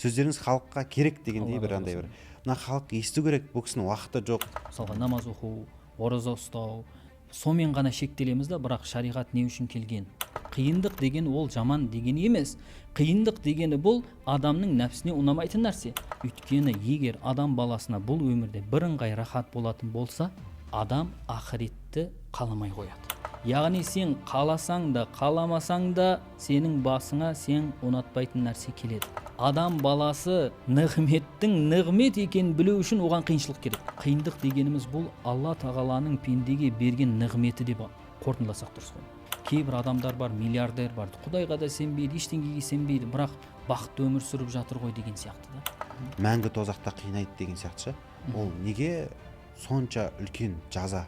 сөздеріңіз халыққа керек дегендей бір андай бір мына халық есту керек, бұл кісінің уақыты жоқ. Мысалға намаз оқу, ораза ұстау, сонымен ғана шектелеміз да, бірақ шариғат не үшін келген? Қиындық деген ол жаман деген емес. Қиындық дегені бұл адамның нәпсіне ұнамайтын нәрсе. Өйткені егер адам баласына бұл өмірде бірыңғай рахат болатын болса, адам ақыретті қаламай қояды. Яғни сен қаласаң да, қаламасаң да сенің басыңа сен ұнатпайтын нәрсе келеді. Адам баласы нығметтің нығмет екенін білу үшін оған қиыншылық керек. Қиындық дегеніміз бұл Алла тағаланың пендеге берген нығметі деп қорытындыласақ дұрыс қой. Кейбір адамдар бар, миллиардер бар, Құдайға да сенбейді, ештеңеге сенбейді, бірақ бақытты өмір сүріп жатыр ғой деген сияқты да. Мәңгі тозақта қинайды деген сияқты ше. Ол неге сонша үлкен жаза?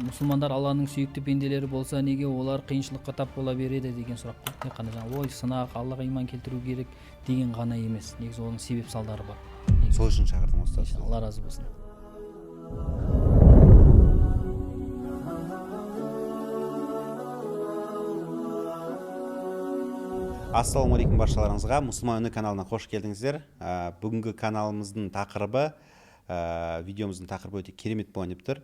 Мұсылмандар Алланың сүйікті пенделері болса, неге олар қиыншылыққа тап бола береді деген сұрақ қой. Тек қана жаңа ой сынақ, Аллаға иман келтіру керек деген ғана емес. Негізі оның себеп салдары бар. Сол үшін шақырдым ұстаз. Алла разы болсын. Ассалаумағалейкум баршаларыңызға, Мұсылман үні каналына қош келдіңіздер. Бүгінгі каналымыздың тақырыбы, видеомыздың тақырыбы өте керемет болайын деп тұр.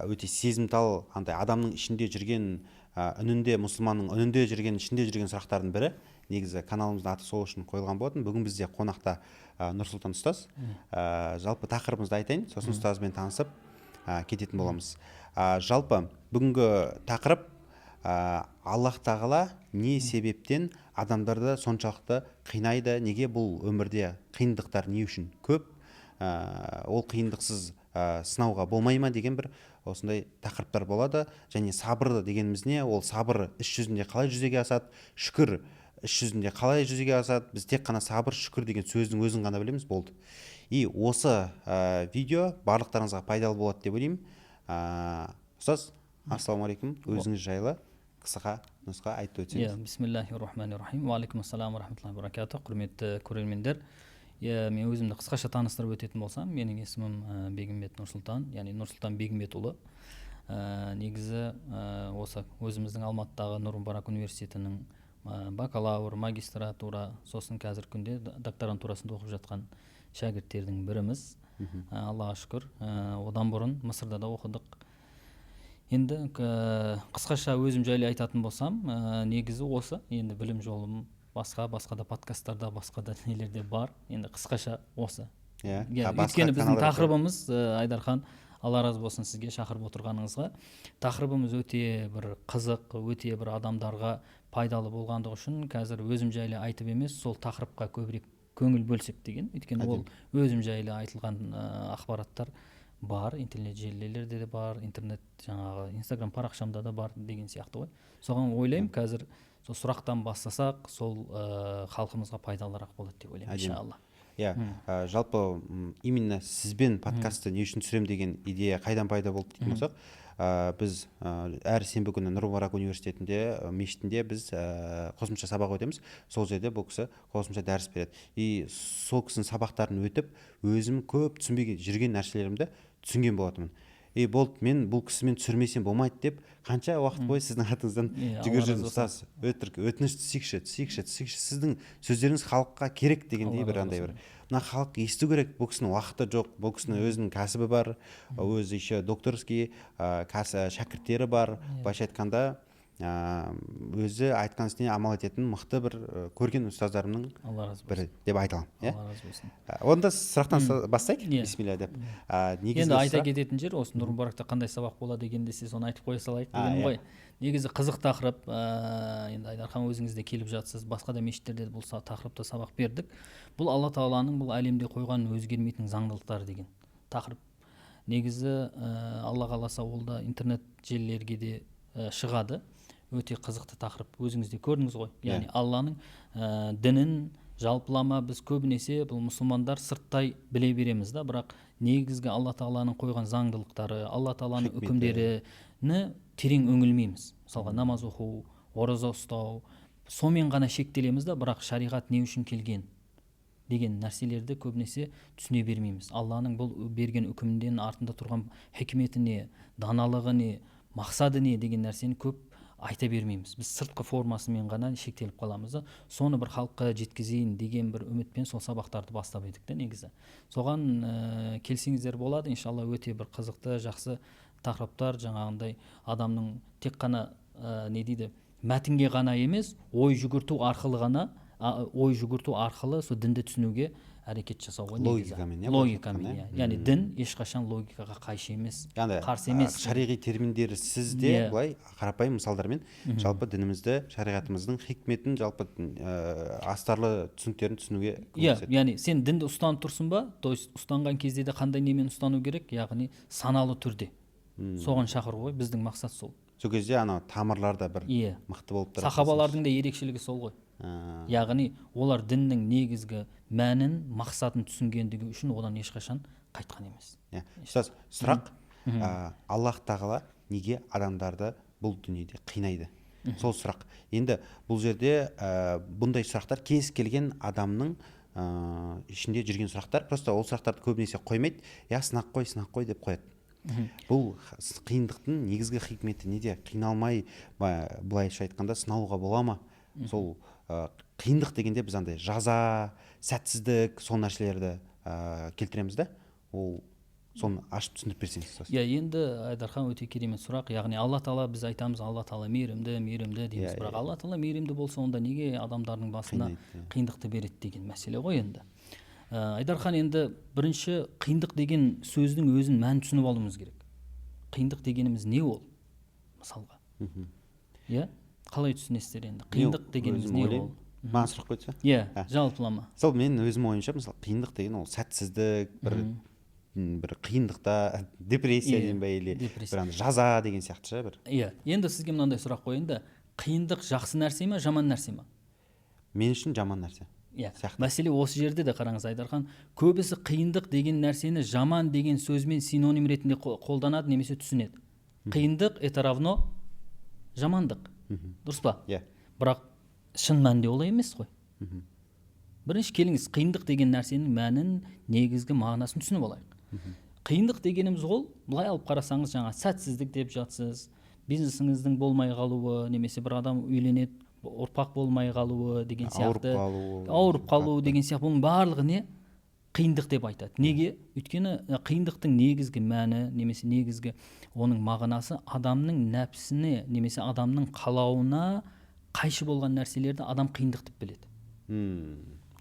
Өте сезімтал, адамның ішінде жүрген үнінде, мұсылманның үнінде жүрген, ішінде жүрген сұрақтардың бірі. Негізі каналымыздың аты сол үшін қойылған болатын. Бүгін бізде қонақта Нұрсұлтан ұстаз. Жалпы тақырыбымызды айтайын, сосын ұстазбен танысып кететін боламыз. Жалпы бүгінгі тақырып Аллах тағала не себептен адамдарды соншалықты қинайды, неге бұл өмірде қиындықтар не үшін көп, ол қиындықсыз сынауға болмай ма деген бір осындай тақырыптар болады. Және сабыр дегеніміз не? Ол сабыр іс жүзінде қалай жүзеге асады, шүкір іс жүзінде қалай жүзеге асады? Біз тек қана сабыр, шүкір деген сөздің өзін ғана білеміз, болды. И осы видео барлықтарыңызға пайдалы болады деп ойлаймын. Ұстаз, ассалаумағалейкум, өзіңіз жайлы қысқа нұсқа айтып өтсеңіз. Бисмиллахир-рахманир-рахим. Ва алейкум ассалам ва рахматуллахи ва баракатух. Құрметті көрермендер, мен өзімді қысқаша таныстырып өтетін болсам, менің есімім Бегімбет Нұрсұлтан, яғни Нұрсұлтан Бегімбетұлы. Негізі осы өзіміздің Алматыдағы Нұр-Мүбарак университетінің бакалавр, магистратура, сосын қазір күнде докторантурасында оқып жатқан шәкірттердің біріміз. Аллаға шүкір. Одан бұрын Мысырда да оқыдық. Енді қысқаша өзім жайлы айтатын болсам, негізі осы. Енді білім жолым басқа да подкасттарда, басқа да нелерде бар. Енді қысқаша осы. Өйткені біздің тақырыбымыз, Айдархан, Алла разы болсын сізге шақырып отырғаныңызға. Тақырыбымыз өте бір қызық, өте бір адамдарға пайдалы болғандығы үшін қазір өзім жайлы айтып емес, сол тақырыпқа көбірек көңіл бөлсек деген. Өйткені ол өзім жайлы айтылған ақпараттар бар, интернет желілерде де бар, интернет жаңағы Инстаграм парақшамда да бар деген сияқты ғой. Соған ойлаймын, қазір сол сұрақтан бастасақ, сол халқымызға пайдалырақ болады деп ойлаймын, иншалла. Жалпы именно сізбен подкастты не үшін түсірем деген идея қайдан пайда болды дейтін болсақ, біз әр сенбі күні Нұр-Мүбарак университетінде, мешітінде біз қосымша сабақ өтеміз. Сол жерде бұл кісі қосымша дәріс береді. И сол кісінің сабақтарын өтіп, өзім көп түсінбеген жүрген нәрселерімді түсінген болатынмын. Болды, мен бұл кісімен түсірмесем болмайды деп қанша уақыт бойы сіздің атыңыздан жүгіріп жүрдім. Ұстаз, өтініш түсейікші, сіздің сөздеріңіз халыққа керек дегендей бір андай бір мына халық есту керек, бұл кісінің уақыты жоқ, бұл кісінің өзінің кәсібі бар, өзі еще докторский шәкірттері бар. Былайша айтқанда өзі айтқан ісіне амал ететін мықты бір көрген ұстаздарымның бірі деп айта аламын. Онда сұрақтан бастайық, бисмилля деп. Енді айта кететін жер, осы Нұр-Мүбаракта қандай сабақ болады дегенде сіз соны айтып қоя салайық дегенім ғой. Негізі қызық тақырып. Енді Айдархан өзіңіз де келіп жатсыз, басқа да мешіттерде бұл тақырыпта сабақ бердік. Бұл Алла тағаланың бұл әлемде қойған өзгермейтін заңдылықтары деген тақырып. Негізі Алла қаласа ол да интернет желілерге де шығады. Өте қызықты тақырып, өзіңіз де көрдіңіз ғой. Яғни Алланың дінін жалпылама біз көбінесе бұл мұсылмандар сырттай біле береміз да, бірақ негізгі Алла тағаланың қойған заңдылықтары, Алла тағаланың үкімдеріні терең үңілмейміз. Мысалға намаз оқу, ораза ұстау, сонымен ғана шектелеміз да, бірақ шариғат не үшін келген деген нәрселерді көбінесе түсіне бермейміз. Алланың бұл берген үкімден артында тұрған хикметі не, даналығы не, мақсады не деген нәрсені көп айта бермейміз. Біз сыртқы формасымен ғана шектеліп қаламыз да, соны бір халыққа жеткізейін деген бір үмітпен сол сабақтарды бастап едік те негізі. Соған келсеңіздер болады, иншалла өте бір қызықты, жақсы тақырыптар, жаңағындай адамның тек қана не дейді, мәтінге ғана емес, ой жүгірту арқылы сол дінді түсінуге әрекет жасауға негізі. Логикамен, яғни дін ешқашан логикаға қайшы емес, қарсы емес. Шариғи терминдері сізде былай қарапайым мысалдармен жалпы дінімізді, шариғатымыздың хикметін, жалпы астарлы түсініктерін түсінуге көмектеседі. Яғни сен дінді ұстанып тұрсың ба, то есть ұстанған кезде де қандай немен ұстану керек, яғни саналы түрде. Соған шақыру ғой, біздің мақсат сол. Сол кезде ана тамырларда бір мықты болып тұрады. Сахабалардың да ерекшелігі сол ғой. Яғни олар діннің негізгі мәнін, мақсатын түсінгендігі үшін одан ешқашан қайтқан емес. Ұстаз, сұрақ, Аллах тағала неге адамдарды бұл дүниеде қинайды? Сол сұрақ. Енді бұл жерде бұндай сұрақтар кез келген адамның ішінде жүрген сұрақтар, просто ол сұрақтарды көбінесе қоймайды, сынақ қой деп қояды. Бұл қиындықтың негізгі хикметі неде? Қиналмай, былайша айтқанда, сынауға бола ма? Сол қиындық дегенде біз андай жаза, сәтсіздік, сол нәрселерді келтіреміз да. Ол соны ашып түсіндіріп берсеңіз. Енді Айдархан өте керемет сұрақ. Яғни Алла Тағала, біз айтамыз, Алла Тағала мейірімді дейміз. Бірақ Алла Тағала мейірімді болса, онда неге адамдардың басына қиындықты береді деген мәселе ғой енді. Айдархан, енді бірінші қиындық деген сөздің өзін мәнін түсініп алуымыз керек. Қиындық дегеніміз не ол? Мысалға. Қалай түсінесіздер енді? Қиындық дегеніміз не ол? Маған сұрақ қойса? Жалпылама. Сол мен өзім ойымша, мысалы, қиындық деген ол сәтсіздік, бір қиындықта депрессия деген бе, или бір жаза деген сияқты бір. Енді сізге мынандай сұрақ қойайын да, қиындық жақсы нәрсе ме, жаман нәрсе ме? Мен үшін жаман нәрсе. Мәселе осы жерде де қараңыз, Айдархан, көбісі қиындық деген нәрсені жаман деген сөзмен синоним ретінде қолданады немесе түсінеді. Қиындық это равно жамандық. Дұрыс па? Бірақ шын мәнінде олай емес қой. Бірінші келіңіз, қиындық деген нәрсенің мәнін, негізгі мағынасын түсініп алайық. Қиындық дегеніміз ол, былай алып қарасаңыз, жаңа сәтсіздік деп жатсыз, бизнесіңіздің болмай қалуы, немесе бір адам үйленеді, ұрпақ болмай қалуы деген сияқты, ауырып қалуы деген сияқты, бұның барлығы не? Қиындық деп айтады. Неге? Өйткені қиындықтың негізгі мәні, немесе негізгі оның мағынасы адамның нәпсіне, немесе адамның қалауына қайшы болған нәрселерді адам қиындық деп біледі.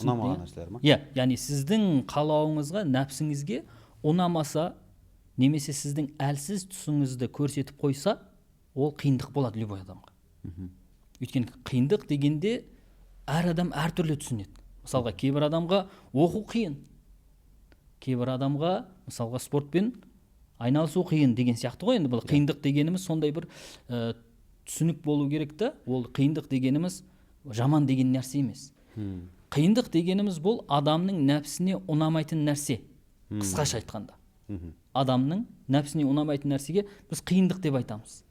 Ұнамаған нәрселер ма? Яғни сіздің қалауыңызға, нәпсіңізге ұнамаса, немесе сіздің әлсіз тұсыңызды көрсетіп қойса, ол қиындық болады любой адамға. Өйткені қиындық дегенде әр адам әртүрлі түсінеді. Мысалға, кейбір адамға оқу қиын, кейбір адамға мысалға спортпен айналысу қиын деген сияқты ғой. Енді бұл қиындық дегеніміз сондай бір түсінік болу керек та. Ол қиындық дегеніміз жаман деген нәрсе емес. Қиындық дегеніміз бұл адамның нәпсіне ұнамайтын нәрсе. Қысқаша айтқанда. Адамның нәпсіне ұнамайтын нәрсеге біз қиындық деп айтамыз.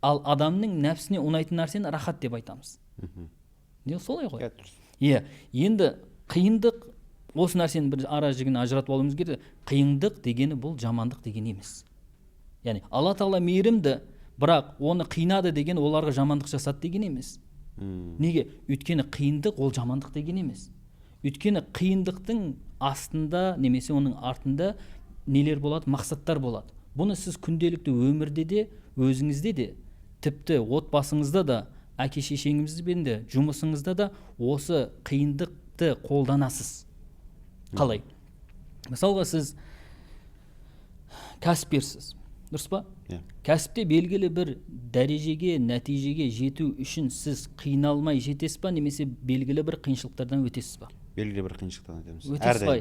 Ал адамның нәпсіне ұнайтын нәрсені рахат деп айтамыз. Не солай ғой? Енді қиындық, осы нәрсені бір ара жігін ажыратып алуымыз керек. Қиындық дегені бұл жамандық деген емес. Яғни Алла Тағала мейірімді, бірақ оны қинады деген оларға жамандық жасады деген емес. Неге? Өйткені қиындық ол жамандық деген емес. Өйткені қиындықтың астында немесе оның артында нелер болады? Мақсаттар болады. Бұны сіз күнделікті өмірде де, өзіңізде де, тіпті отбасыңызда да, әке шешеңізбен де, жұмысыңызда да осы қиындықты қолданасыз. Қалай? Мысалға, сіз кәсіпкерсіз, дұрыс па? Кәсіпте белгілі бір дәрежеге, нәтижеге жету үшін сіз қиналмай жетесіз ба, немесе белгілі бір қиыншылықтардан өтесіз ба? Белгілі бір қиыншылықтардан өтеміз. Өтесіз ба?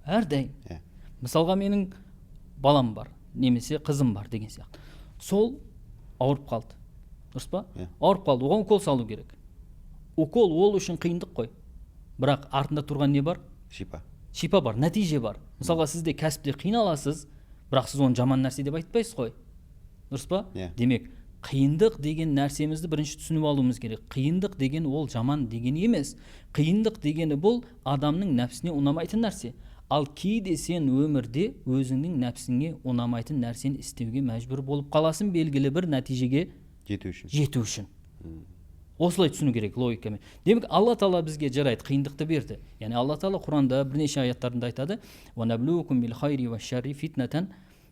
Әрдайым. Мысалға, менің балам бар, немесе қызым бар деген сияқты. Сол ауырып қалды. Дұрыс па? Ауырып қалды, оған укол салу керек. Укол ол үшін қиындық қой. Бірақ артында тұрған не бар? Шипа бар, нәтиже бар. Мысалға, сізде кәсіпте қиналасыз, бірақ сіз оны жаман нәрсе деп айтпайсыз ғой. Дұрыс па? Демек, қиындық деген нәрсемізді бірінші түсініп алуымыз керек. Қиындық деген ол жаман деген емес. Қиындық дегені бұл адамның нәпсіне ұнамайтын нәрсе. Ал кейде сен өмірде өзіңнің нәпсіңе ұнамайтын нәрсені істеуге мәжбүр болып қаласың, белгілі бір нәтижеге жету үшін. Осылай түсіну керек логикамен. Демек Алла Тағала бізге жарайды, қиындықты берді. Яғни Алла Тағала Құранда бірнеше аяттарында айтады: "Уанаблукум бил хайри ва шарри фитнатан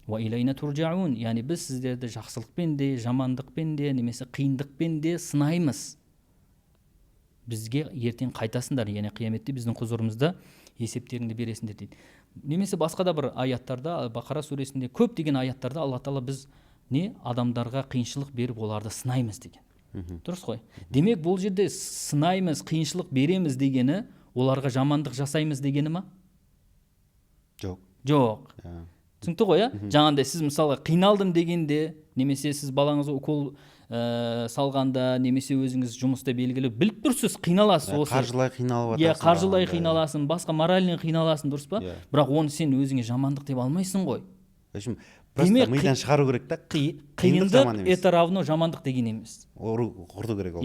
ва илайна туржаун". Яғни біз сіздерді жақсылықпен де, жамандықпен де, немесе қиындықпен де сынаймыз. Бізге ертең қайтасыңдар, яғни қияметте біздің құзырымызда есептеріңді бересіңдер дейді. Немесе басқа да бір аяттарда, Бақара сүресінде көптеген аяттарда Алла Тағала біз адамдарға қиыншылық беріп оларды сынаймыз деген. Дұрыс қой. Демек бұл жерде сынаймыз, қиыншылық береміз дегені оларға жамандық жасаймыз дегені ма? Жоқ. Түсінікті ғой, жаңағындай сіз мысалға қиналдым дегенде, немесе сіз балаңызға укол салғанда, немесе өзіңіз жұмыста белгілі біліп тұрсыз, қиналасыз, осы қаржылай қиналып жатасың. Қаржылай қиналасың, басқа моральный қиналасың, дұрыс па? Бірақ оны сен өзіңе жамандық деп алмайсың ғой. Просто мидан шығару керек та. Қиындық это равно жамандық деген емес. Құрту керек ол.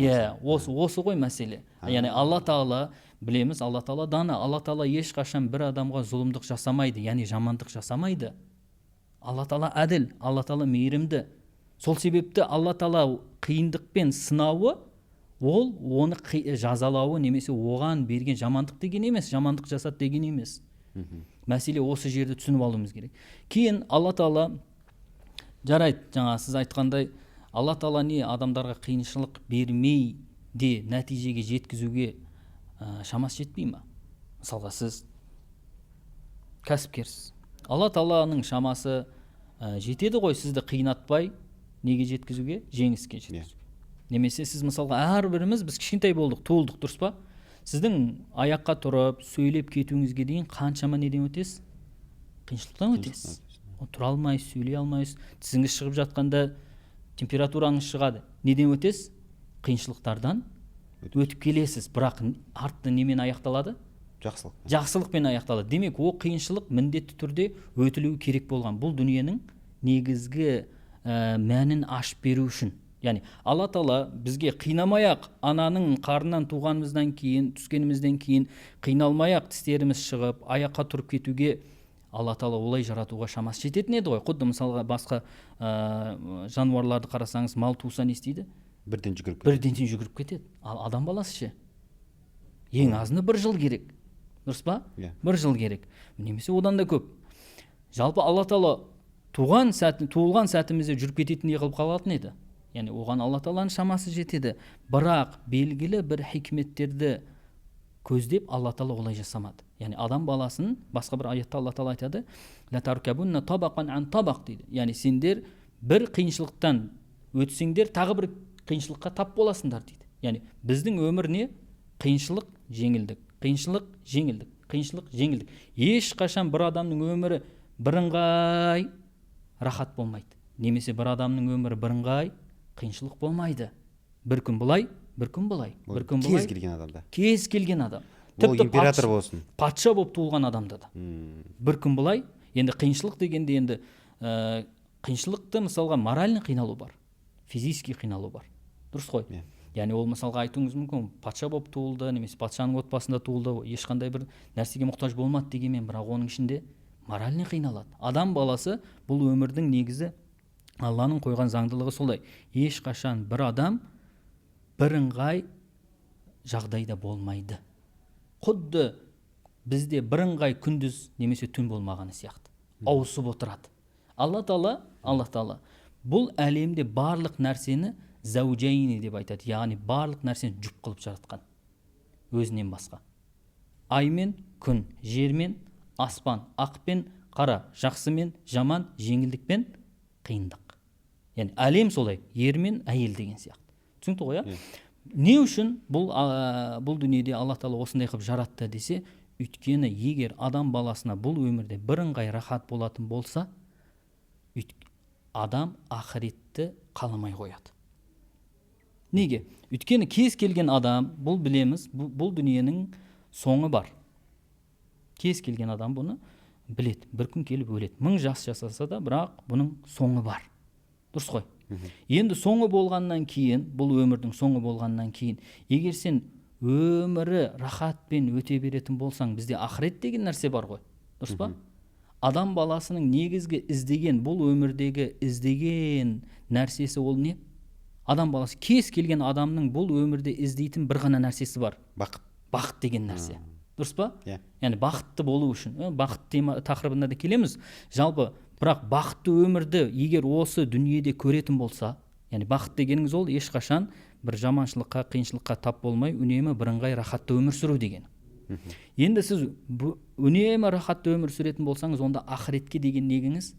Осы ғой мәселе. Яғни Алла Тағала, білеміз, Алла Тағала дана. Алла Тағала ешқашан бір адамға зұлымдық жасамайды, яғни жамандық жасамайды. Алла Тағала әділ, Алла Тағала мейірімді. Сол себепті Алла Тағала қиындықпен сынауы, ол оны жазалауы, немесе оған берген жамандық деген емес, жамандық жасады деген емес. Мәселе осы жерді түсініп алуымыз керек. Кейін Алла Тағала, жарайды, жаңа сіз айтқандай, Алла Тағала адамдарға қиыншылық бермей де нәтижеге жеткізуге шамасы жетпей ма? Мысалға сіз кәсіпкерсіз. Алла Тағаланың шамасы жетеді ғой сізді қиынатпай неге жеткізуге? Жеңіске жеткізуге. Немесе сіз мысалға әрбіріміз біз кішкентай болдық, туылдық, дұрыс па? Сіздің аяққа тұрып, сөйлеп кетуіңізге дейін қаншама неден өтесіз? Қиыншылықтан өтесіз. Тұра алмайсыз, сөйлей алмайсыз. Тісіңіз шығып жатқанда температураңыз шығады. Неден өтесіз? Қиыншылықтардан өтіп келесіз. Бірақ артты немен аяқталады? Жақсылықпен аяқталады. Демек, ол қиыншылық міндетті түрде өтілуі керек болған. Бұл дүниенің негізгі мәнін ашып беру үшін. Яғни Алла Тағала бізге қинамай-ақ ананың қарнынан туғанымыздан кейін, түскенімізден кейін қиналмай-ақ тістеріміз шығып, аяққа тұрып кетуге Алла Тағала олай жаратуға шамасы жететін еді ғой. Құдды мысалға басқа жануарларды қарасаңыз, мал туса не істейді? Бірден жүгіріп кетеді. Ал адам баласы ше? Ең азында 1 жыл керек. Дұрыс па? 1 жыл керек. Немесе одан да көп. Жалпы Алла Тағала туылған сәтімізде жүріп кететіндей қылып қалатын еді. Яғни оған Алла Тағаланың шамасы жетеді. Бірақ белгілі бір хикметтерді көздеп Алла Тағала олай жасамады. Яғни адам баласын басқа бір аятта Алла Тағала айтады: "Ла таркабунна табақан ан табақ" дейді. Яғни сендер бір қиыншылықтан өтсеңдер, тағы бір қиыншылыққа тап боласыңдар дейді. Яғни біздің өмір не? Қиыншылық, жеңілдік, қиыншылық, жеңілдік, қиыншылық, жеңілдік. Ешқашан бір адамның өмірі бірыңғай рахат болмайды. Немесе бір адамның өмірі бірыңғай қиыншылық болмайды. Бір күн былай, бір күн былай, бір күн былай. Кез келген адамда. Кез келген адам. Ол император болсын. Патша болып туылған адамда да. Бір күн былай. Енді қиыншылық дегенде енді қиыншылықты мысалға моральный қиналу бар, физический қиналу бар. Дұрыс қой? Яғни ол мысалға айтуыңыз мүмкін, патша болып туылды, немесе патшаның отбасында туылды, ешқандай бір нәрсеге мұқтаж болмады дегенмен, бірақ оның ішінде моральный қиналады. Адам баласы бұл өмірдің негізі, Алланың қойған заңдылығы солай. Ешқашан бір адам бірыңғай жағдайда болмайды. Құдды бізде бірыңғай күндіз немесе түн болмағаны сияқты. Ауысып отырады. Алла Тағала бұл әлемде барлық нәрсені заужайни деп айтады. Яғни барлық нәрсені жұп қылып жаратқан. Өзінен басқа. Ай мен күн, жер мен аспан, ақ пен қара, жақсы мен жаман, жеңілдік пен қиындық. Яғни әлем солай, ер мен әйел деген сияқты. Түсінікті ғой, иә? Не үшін бұл дүниеде Алла Тағала осындай қылып жаратты десе, өйткені егер адам баласына бұл өмірде бірыңғай рахат болатын болса, адам ақыретті қаламай қояды. Неге? Өйткені кез келген адам, бұл білеміз, бұл дүниенің соңы бар. Кез келген адам бұны біледі. Бір күн келіп өледі. 1000 жас жасаса да, бірақ бұның соңы бар. Дұрыс қой? Енді соңы болғаннан кейін, бұл өмірдің соңы болғаннан кейін, егер сен өмірі рахатпен өте беретін болсаң, бізде ақырет деген нәрсе бар ғой. Дұрыс па? Адам баласының негізгі іздеген, бұл өмірдегі іздеген нәрсесі ол не? адам баласы кез келген адамның бұл өмірде іздейтін бір ғана нәрсесі бар. Бақыт деген нәрсе. Дұрыс па? Яғни бақытты болу үшін. Бақыт тақырыбына да келеміз. Жалпы, бірақ бақытты өмірді егер осы дүниеде көретін болса, яғни бақыт дегеніңіз ол ешқашан бір жаманшылыққа, қиыншылыққа тап болмай, үнемі бірыңғай рахатты өмір сүру деген. Енді сіз үнемі рахатты өмір сүретін болсаңыз, онда ақыретке деген негіңіз,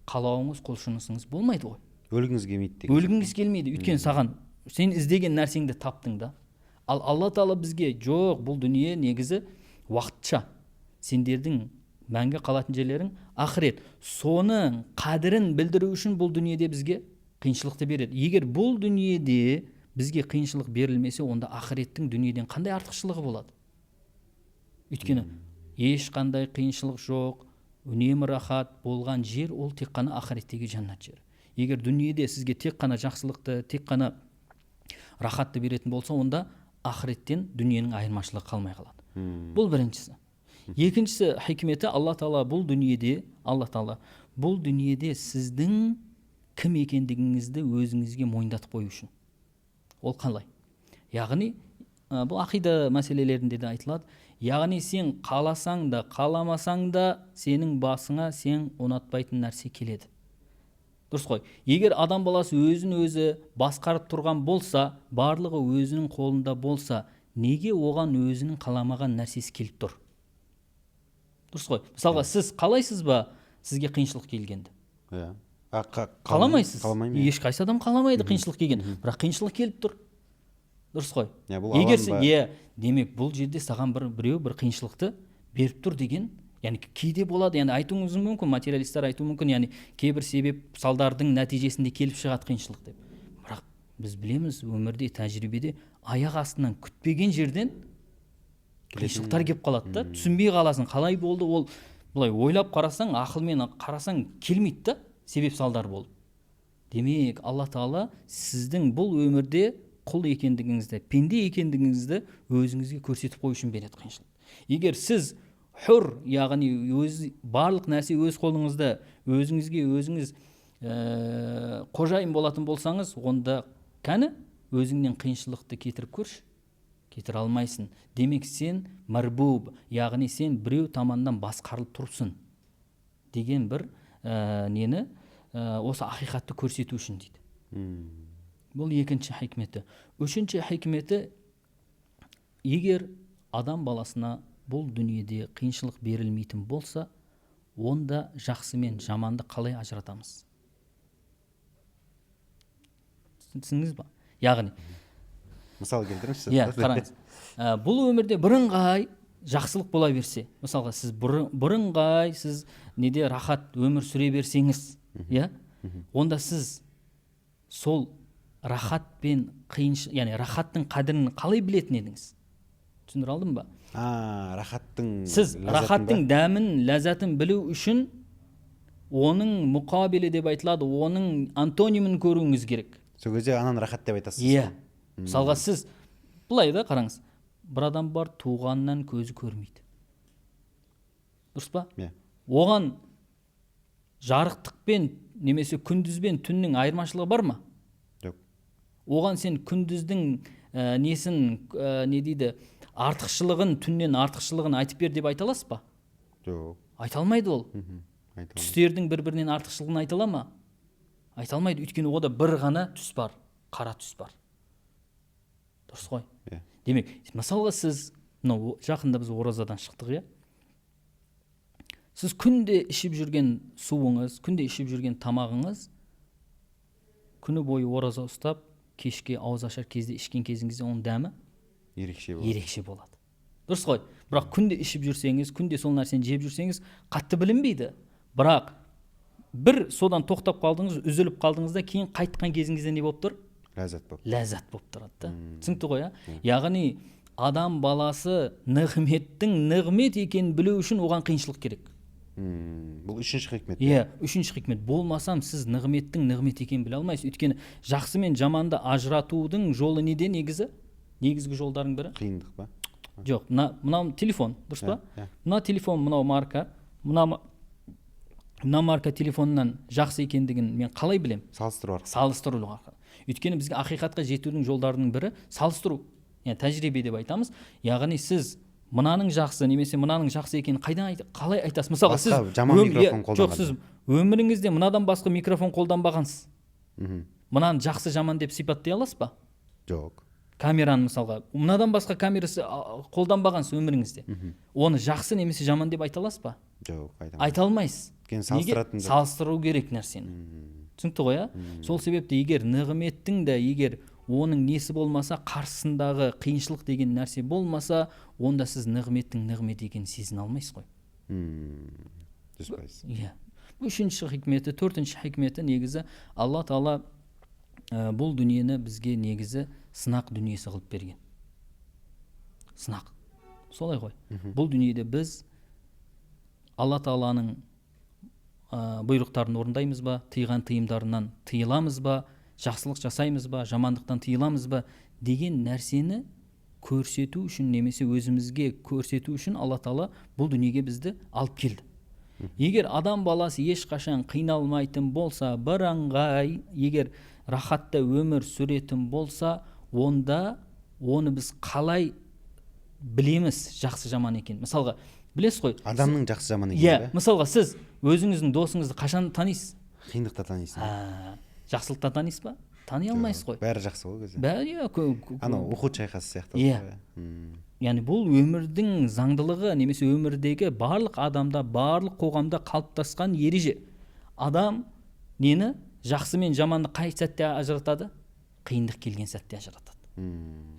қалауыңыз, құлшынысыңыз болмайды ғой. Өлгіңіз келмейді деген. Өлгіңіз келмейді. Өйткені саған сен іздеген нәрсеңді таптың да. Ал Алла Тағала бізге жоқ, бұл дүние негізі уақытша. Сендердің мәңгі қалатын жерлерің ақырет. Соның қадірін білдіру үшін бұл дүниеде бізге қиыншылықты береді. Егер бұл дүниеде бізге қиыншылық берілмесе, онда ақыреттің дүниеден қандай артықшылығы болады? Өйткені ешқандай қиыншылық жоқ, үнемі рахат болған жер ол тек қана ақыреттегі жаннат жері. Егер дүниеде сізге тек қана жақсылықты, тек қана рахатты беретін болса, онда ақыреттен дүниенің айырмашылығы қалмай қалады. Бұл біріншісі. Екіншісі хикметі, Алла Тағала бұл дүниеде сіздің кім екендігіңізді өзіңізге мойындатып қою үшін. Ол қалай? Яғни, бұл ақида мәселелерінде де айтылады. Яғни сен қаласаң да, қаламасаң да, сенің басыңа сен ұнатпайтын нәрсе келеді. Дұрыс қой. Егер адам баласы өзін өзі басқарып тұрған болса, барлығы өзінің қолында болса, неге оған өзінің қаламаған нәрсесі келіп тұр? Дұрыс қой. Мысалға, сіз қалайсыз ба сізге қиыншылық келгенді? Қаламайсыз. Ешқайсы адам қаламайды қиыншылық келген. Бірақ қиыншылық келіп тұр. Дұрыс қой. Егер демек бұл жерде саған біреу бір қиыншылықты беріп тұр деген, яғни кейде болады, яғни айтуыңыз мүмкін, материалистер айтуы мүмкін, яғни кейбір себеп салдардың нәтижесінде келіп шығады қиыншылық деп. Бірақ біз білеміз, өмірде, тәжірибеде аяқ астынан күтпеген жерден қиыншылықтар келіп қалады да, түсінбей қаласың, қалай болды ол, былай ойлап қарасаң, ақылмен қарасаң келмейді да, себеп салдар болып. Демек, Алла Тағала сіздің бұл өмірде құл екендігіңізді, пенде екендігіңізді өзіңізге көрсетіп қою үшін береді қиыншылық. Егер сіз хүр, яғни барлық нәрсе өз қолыңызда, өзіңізге өзіңіз қожайын болатын болсаңыз, онда кәні өзіңнен қиыншылықты кетіріп көрші, кетіре алмайсың. Демек сен марбуб, яғни сен біреу таманнан басқарылып тұрсың деген бір нені осы ақиқатты көрсету үшін дейді. Бұл екінші хикметі. Үшінші хикметі, егер адам баласына бұл дүниеде қиыншылық берілмейтін болса, онда жақсы мен жаманды қалай ажыратамыз? Түсіндіңіз ба? Яғни, мысал келтіріңізші. Қараңыз. Бұл өмірде бірыңғай жақсылық бола берсе, мысалға сіз бірыңғай, сіз неде рахат өмір сүре берсеңіз, онда сіз сол рахат пен қиыншылық, яғни рахаттың қадірін қалай білетін едіңіз? Түсіндіре алдым ба? Сіз рахаттың дәмін, ләззатын білу үшін оның мұқабелі деп айтылады, оның антонимін көруіңіз керек. Сол кезде анан рахат деп айтасыз. Мысалға сіз былай да қараңыз, бір адам бар, туғаннан көзі көрмейді. Дұрыс па? Оған жарықтықпен немесе күндізбен түннің айырмашылығы бар ма? Жоқ. Оған сен күндіздің несін, не дейді, артықшылығын, түннен артықшылығын айтып бер деп айта аласыз ба? Жоқ. Айта алмайды ол. Түстердің бір-бірінен артықшылығын айта ала ма? Айта алмайды. Өйткені ода бір ғана түс бар, қара түс бар. Дұрыс қой. Демек, мысалға сіз, жақында біз оразадан шықтық, сіз күнде ішіп жүрген суыңыз, күнде ішіп жүрген тамағыңыз, күні бойы ораза ұстап, кешке ауыз ашар кезде ішкен кезіңізде оның дәмі ерекше болады. Дұрыс қой. Бірақ күнде ішіп жүрсеңіз, күнде сол нәрсені жеп жүрсеңіз, қатты білінбейді. Бірақ бір содан тоқтап қалдыңыз, үзіліп қалдыңызда, кейін қайтқан кезіңізде не болып тұр? Ләззат болып тұрады. Түсінікті ғой, яғни адам баласы нығметтің нығмет екенін білу үшін оған қиыншылық керек. Бұл үшінші хикмет. Үшінші хикмет. Болмасам сіз нығметтің нығмет екенін біле алмайсыз. Өйткені жақсы мен жаманды ажыратудың жолы неде негізі? Негізгі жолдардың бірі? Қиындық па? Жоқ, мынау телефон, дұрыс па? Мына телефон, мынау марка, мына марка телефонынан жақсы екендігін мен қалай білем? Салыстыру арқылы. Салыстыру арқылы. Өйткені бізге ақиқатқа жетудің жолдарының бірі салыстыру, яғни тәжірибе деп айтамыз. Яғни сіз мынаның жақсы немесе мынаның жақсы екенін қалай айтасыз? Мысалы басқа сіз жаман микрофон жоқ, сіз өміріңізде мынадан басқа микрофон қолданбағансыз. Мхм. Мынаны жақсы жаман деп сипаттай аласыз ба? Жоқ. Камераны мысалға мынадан басқа камерасы қолданбағансыз өміріңізде. Оны жақсы немесе жаман деп айта аласыз ба? Жоқ, Айта алмайсыз. Неге? Салыстыру керек нәрсені. Түсінікті ғой, Сол себепті егер нығметтің де егер оның несі болмаса, қарсысындағы қиыншылық деген нәрсе болмаса, онда сіз нығметтің нығмет екенін сезіне алмайсыз ғой. Дұрыс. Иә. Үшінші хикметі, төртінші хикметі негізі Алла Тағала бұл дүниені бізге негізі сынақ дүниесі қылып берген. Сынақ. Солай ғой. Бұл дүниеде біз Алла Тағаланың бұйрықтарын орындаймыз ба, тыйған тыйымдарынан тыйыламыз ба, жақсылық жасаймыз ба, жамандықтан тыйыламыз ба деген нәрсені көрсету үшін немесе өзімізге көрсету үшін Алла Тағала бұл дүниеге бізді алып келді. Егер адам баласы ешқашан қиналмайтын болса, бірыңғай егер рахатта өмір сүретін болса, онда оны біз қалай білеміз жақсы жаман екен? Мысалға, білесіз ғой, адамның жақсы жаман екенін. мысалға сіз өзіңіздің досыңызды қашан танисыз? Қиындықта танисың. Жақсылықта танисыз ба? Тани алмайсыз ғой. Бәрі жақсы ғой кезде. Бәрі анау ухуд шайқасы сияқты. Яғни бұл өмірдің заңдылығы немесе өмірдегі барлық адамда, барлық қоғамда қалыптасқан ереже. Адам нені жақсы мен жаманды қай сәтте ажыратады? Қиындық келген сәтте ажыратады.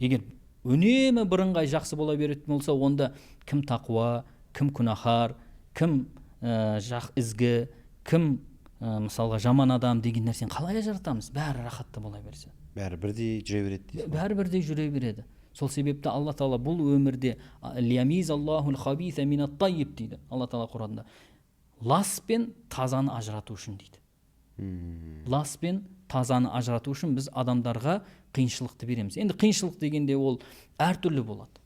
Егер үнемі бірыңғай жақсы бола беретін болса, онда кім тақуа, кім күнәһар, кім ізгі, кім мысалға жаман адам деген нәрсені қалай ажыратамыз? Бәрі рахатта бола берсе. Бәрі бірдей жүре береді. Бәрі бірдей жүре береді. Сол себепті Алла Тағала бұл өмірде лиямиз Аллахул хабиса минат тайиб дейді. Алла Тағала Құранында лас пен тазаны ажырату үшін дейді. Лас пен тазаны ажырату үшін біз адамдарға қиыншылықты береміз. Енді қиыншылық дегенде ол әртүрлі болады.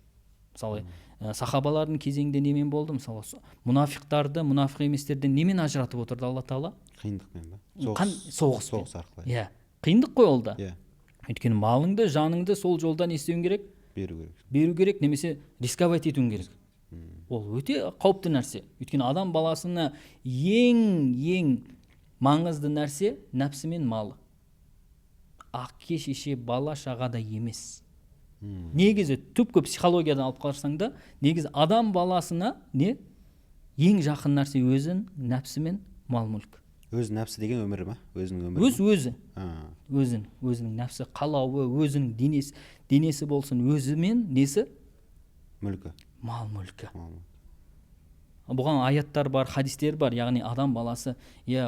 Мысалы, сахабалардың кезеңінде немен болды? Мысалы, мұнафиқтарды мұнафиқ еместерден немен ажыратып отырды Алла Тағала? Қиындықпен ба? Соғыс арқылы. Иә, қиындық қой ол да. Иә. Өйткені малыңды, жаныңды сол жолдан не істеуің керек? Беру керек немесе рисковать етуің керек. Ол өте қауіпті нәрсе. Өйткені адам баласына ең маңызды нәрсе нәпсі мен малы. Ақке шеше бала шағада емес. Негізі түпкі психологиядан алып қарасаң да, негізі адам баласына не? Ең жақын нәрсе өзін, нәпсі мен мал-мүлк. Өз нәпсі деген өмірі ма? Өзінің өмірі? Өзінің нәпсі, қалауы, өзінің денесі болсын, өзі мен несі? Мүлкі. Мал-мүлкі. Бұған аяттар бар, хадистер бар. Яғни адам баласы,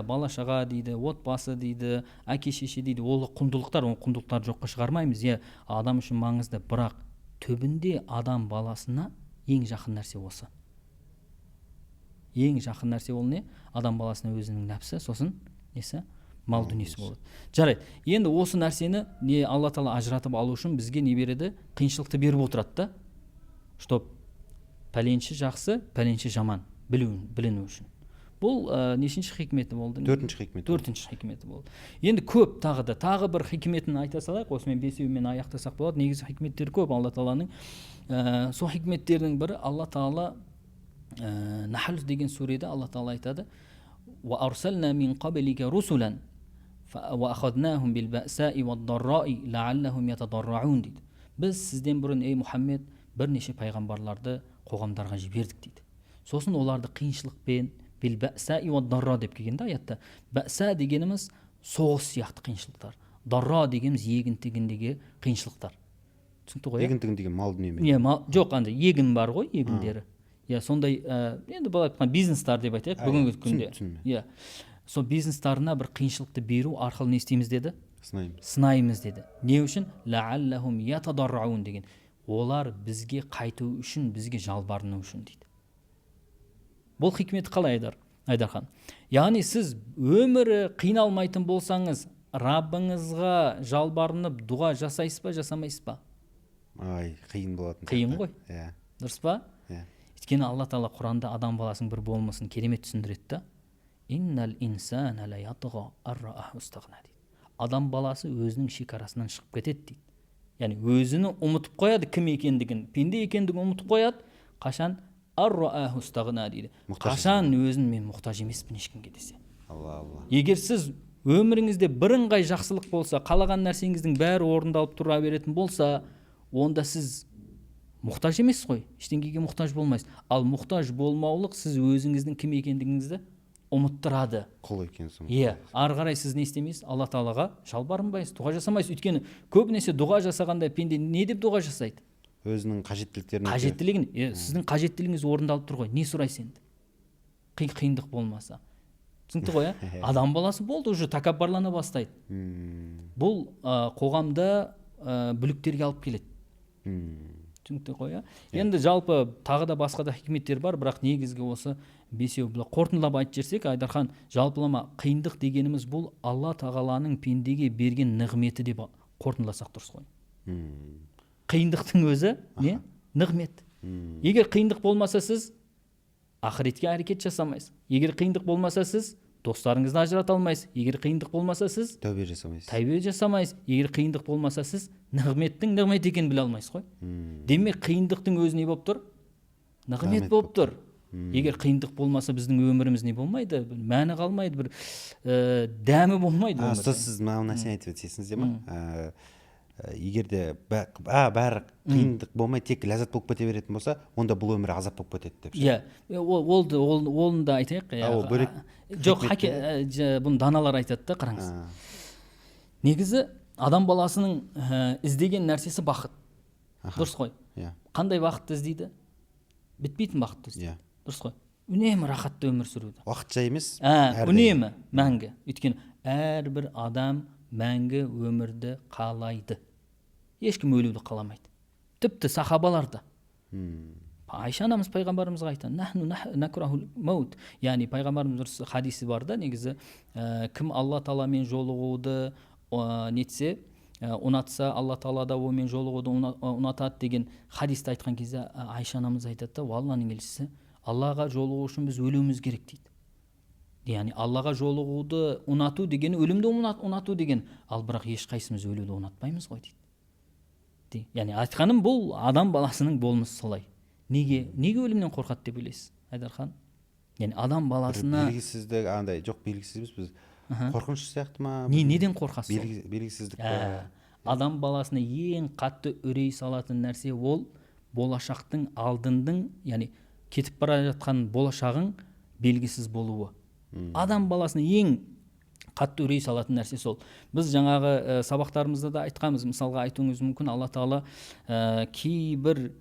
бала шаға дейді, отбасы дейді, әке шеше дейді. Ол құндылықтар, ол құндылықтар жоққа шығармаймыз. Адам үшін маңызды, бірақ түбінде адам баласына ең жақын нәрсе осы. Ең жақын нәрсе ол не? Адам баласына өзінің нәпсі, сосын несі? Мал дүниесі болады. Жарайды. Енді осы нәрсені Алла Тағала ажыратып алу үшін бізге не береді? Қиыншылықты беріп отырады да. Чтоб пәленші жақсы, пәленші жаман біліну үшін. Бұл нешінші хикметі болды? Төртінші хикметі болды. Енді көп тағы бір хикметін айта салайық. Осымен бесеуімен аяқтасақ болады. Негізі хикметтер көп Алла Тағаланың. Сол хикметтердің бірі Алла Тағала Нахл деген сүреде Алла Тағала айтады: "Ва арсална мин qablika rusulan wa akhadnahum bil ba'sa'i wad darra'i la'allahum yatadarra'un" дейді. Біз сізден бұрын, ей Мұхаммед, бірнеше пайғамбарларды қоғамдарға жібердік дейді. Сосын оларды қиыншылықпен бил бa'sa'i wad darra деп келген да аятта. Бәса дегеніміз соғыс сияқты қиыншылықтар. Дарра дегеніміз егіндігіндегі қиыншылықтар. Түсінікті ғой? Егіндігін деген мал дүние ме? Жоқ, егін бар ғой, егіндері. Сондай енді былай айтқан бизнестар деп айтайық бүгінгі күнде. Сол бизнестарына бір қиыншылықты беру арқылы не істейміз деді? Сынаймыз деді. Не үшін? Лa'allahum yatadarra'un деген. Олар бізге қайту үшін, бізге жалбарыну үшін дейді. Бұл хикметі қалай Айдархан? Яғни сіз өмірі қиналмайтын болсаңыз, Раббыңызға жалбарынып дұға жасайсыз ба, жасамайсыз ба? Қиын болатын. Қиын ғой. Дұрыс па? Өйткені Алла Тағала Құранда адам баласының бір болмысын керемет түсіндіреді да. Иннал инсана ла ятға ар-рааху истағна дейді. адам баласы өзінің шекарасынан шығып кетеді дейді. Яғни өзіні ұмытып қояды, кім екендігін, пенде екендігін ұмытып қояды. Қашан ар-руаху стағна дейді. Қашан өзін мен мұқтаж емеспін ешкімге десе. Алла алла. Егер сіз өміріңізде бірыңғай жақсылық болса, қалаған нәрсеңіздің бәрі орындалып тұра беретін болса, онда сіз мұқтаж емес қой, ештеңеге мұқтаж болмайсыз. Ал мұқтаж болмаулық сіз өзіңіздің кім екендігіңізді ұмыттырады. Құл екенсің. Иә, ары қарай сіз не істемейсіз? Алла Тағалаға жалбарынбайсыз, дұға жасамайсыз. Өйткені көбінесе дұға жасағанда пенде не деп дұға жасайды? Өзінің қажеттіліктерін. Қажеттілігін, сіздің қажеттілігіңіз орындалып тұр ғой. Не сұрайсыз енді? Қиындық болмаса. Түсінікті ғой, адам баласы болды уже тәкаппарлана бастайды. Бұл қоғамда бүліктерге алып келеді. Түсінікті ғой. Енді жалпы тағы да басқа да хикметтер бар, бірақ негізгі осы бесеу. Қорытындылап айтып жіберсек, Айдархан, жалпылама қиындық дегеніміз бұл Алла Тағаланың пендеге берген нығметі деп қорытындыласақ дұрыс қой. Қиындықтың өзі не? Нығмет. Егер қиындық болмаса сіз ақыретке әрекет жасамайсыз. Егер қиындық болмаса сіз достарыңызды ажырата алмайсыз. Егер қиындық болмаса сіз тәубе жасамайсыз. Тәубе жасамайсыз. Егер қиындық болмаса сіз нығметтің нығмет екенін біле алмайсыз ғой. Демек қиындықтың өзі не болып тұр? Нығмет болып тұр. Егер қиындық болмаса біздің өміріміз не болмайды? Мәні қалмайды, бір дәмі болмайды. Сіз мына нәрсені айтып өтсеңіз де ма? Егер де бәрі қиындық болмай тек ләззат болып кете беретін болса, онда бұл өмір азап болып кетеді деп. Иә, оны да айтайық. Жоқ, бұны даналар айтады да, қараңыз. Негізі адам баласының іздеген нәрсесі бақыт. Дұрыс қой. Қандай бақытты іздейді? Бітпейтін бақытты іздейді. Дұрыс қой. Үнемі рахатты өмір сүруді. Уақытша емес, үнемі, мәңгі. Өйткені әрбір адам мәңгі өмірді қалайды. Ешкім өлуді қаламайды. Тіпті сахабалар да. Айша анамыз пайғамбарымызға айтқан, нахну накрахул маут. Яғни пайғамбарымыз хадисі бар да, негізі кім Алла Тағаламен жолығуды нетсе, ұнатса, Алла Тағала да онымен жолығуды ұнатады деген хадисті айтқан кезде Айша анамыз айтады да, Алланың елшісі, Аллаға жолығу үшін біз өлуіміз керек дейді. Яғни Аллаға жолығуды ұнату деген өлімді ұнату деген, ал бірақ ешқайсымыз өлуді ұнатпаймыз ғой дейді. Яғни айтқаным бұл адам баласының болмысы солай. Неге өлімнен қорқады деп ойлайсыз, Айдархан? Яғни адам баласына белгісіздік, андай жоқ, белгісіз емес, біз қорқыныш сияқты ма? Неден қорқасыз? Белгісіздік. Адам баласына ең қатты үрей салатын нәрсе ол болашақтың алдындың, яғни кетіп бара жатқан болашағың белгісіз болуы. Адам баласына ең қатты үрей салатын нәрсе сол. Біз жаңағы сабақтарымызда да айтқанбыз, мысалға айтуыңыз мүмкін, Алла Тағала кейбір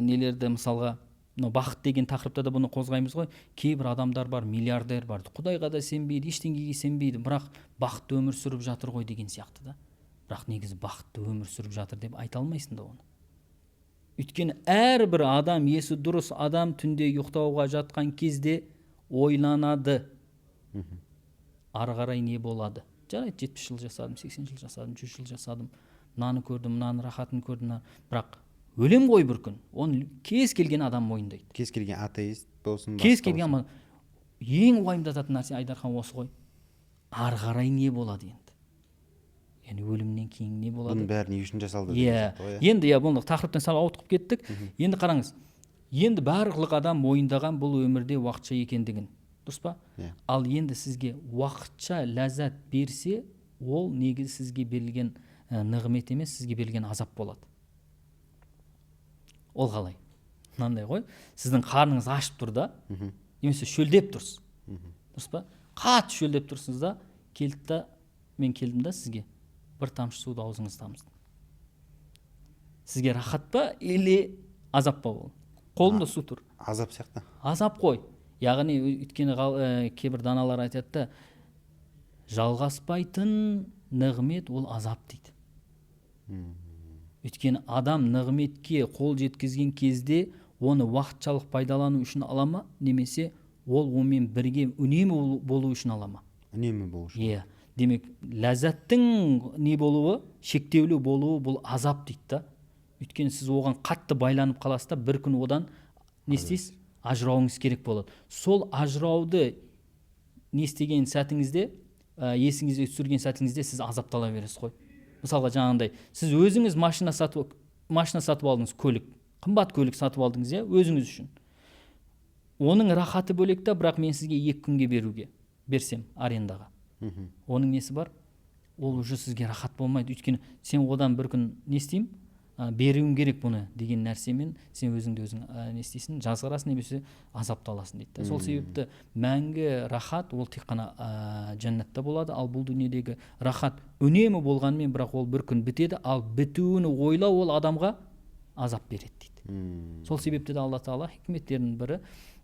нелерді, мысалға бақыт деген тақырыпта да бұны қозғаймыз ғой. Кейбір адамдар бар, миллиардер бар, Құдайға да сенбейді, ештеңеге сенбейді, бірақ бақытты өмір сүріп жатыр ғой деген сияқты да. Бірақ негізі бақытты өмір сүріп жатыр деп айта алмайсың да оны. Өйткені әрбір адам, есі дұрыс адам түнде ұйықтауға жатқан кезде ойланады. Ары қарай не болады? Жарайды, 70 жыл жасадым, 80 жыл жасадым, 100 жыл жасадым, мынаны көрдім, мынаның рахатын көрдім, бірақ өлем ғой бір күн. Оны кез келген адам мойындайды. Кез келген атеист болсын, кез келген ең уайымдататын нәрсе, Айдархан, осы ғой. Ары қарай не болады енді? Яғни өлімнен кейін не болады? Бұның бәрі не үшін жасалды? Енді бұл тақырыптан сәл ауытқып кеттік. Енді қараңыз. Енді барлық адам мойындаған бұл өмірде уақытша екендігін. Дұрыс па? Ал енді сізге уақытша ләззат берсе, ол негізі сізге берілген нығмет емес, сізге берілген азап болады. Ол қалай? Мынандай ғой, сіздің қарныңыз ашып тұр да, немесе шөлдеп тұрсыз. Дұрыс па? Қатты шөлдеп тұрсыз да, мен келдім да сізге бір тамшы суды аузыңызға тамыздым. Сізге рахат па или азап па ол? Қолымда су тұр. Азап сияқты. Азап қой. Яғни өйткені кейбір даналар айтады да, жалғаспайтын нығмет ол азап дейді. Өйткені адам нығметке қол жеткізген кезде оны уақытшалық пайдалану үшін ала ма, немесе ол онымен бірге үнемі болу үшін ала ма? Үнемі болу үшін. Иә. Демек, ләззаттың не болуы, шектеулі болуы бұл азап дейді да. Өйткені сіз оған қатты байланып қаласыз да, бір күн одан не істейсіз? Ажырауыңыз керек болады. Сол ажырауды не істеген сәтіңізде есіңізде түсірген сәтіңізде сіз азаптала бересіз ғой. Мысалға жаңағындай сіз өзіңіз машина сатып алдыңыз, көлік, қымбат көлік сатып алдыңыз, өзіңіз үшін. Оның рахаты бөлек та, бірақ мен сізге 2 күнге берсем арендаға. Оның несі бар? Ол уже сізге рахат болмайды. Өйткені сен одан бір күн не істеймін, беруім керек бұны деген нәрсемен сен өзіңді не істейсің, жазғырасың, немесе азапталасың дейді. Сол себепті мәңгі рахат ол тек қана жәннатта болады, ал бұл дүниедегі рахат үнемі болғанымен, бірақ ол бір күн бітеді, ал бітуін ойлау ол адамға азап береді дейді. Сол себепті де Алла Тағала хикметтерінің бірі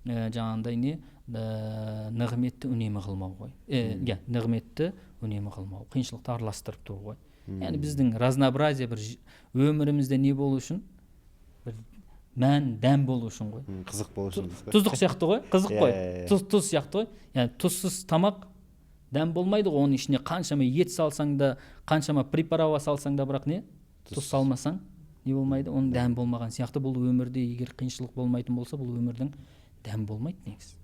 жаңағындай нығметті үнемі қылмау ғой. Нығметті үнемі қылмау, қиыншылықты араластырып тұру ғой. Яғни біздің разнообразие бір өмірімізде не болу үшін? Бір мән, дәм болу үшін ғой. Қызық болу үшін. Тұздық сияқты ғой, қызық қой. Тұз сияқты ғой. Яғни тұзсыз тамақ дәм болмайды ғой. Оның ішіне қаншама ет салсаң да, қаншама приправа салсаң да, бірақ не? Тұз салмасаң не болмайды? Оның дәм болмаған сияқты. Бұл өмірде егер қиыншылық болмайтын болса, бұл өмірдің дәм болмайды негізі.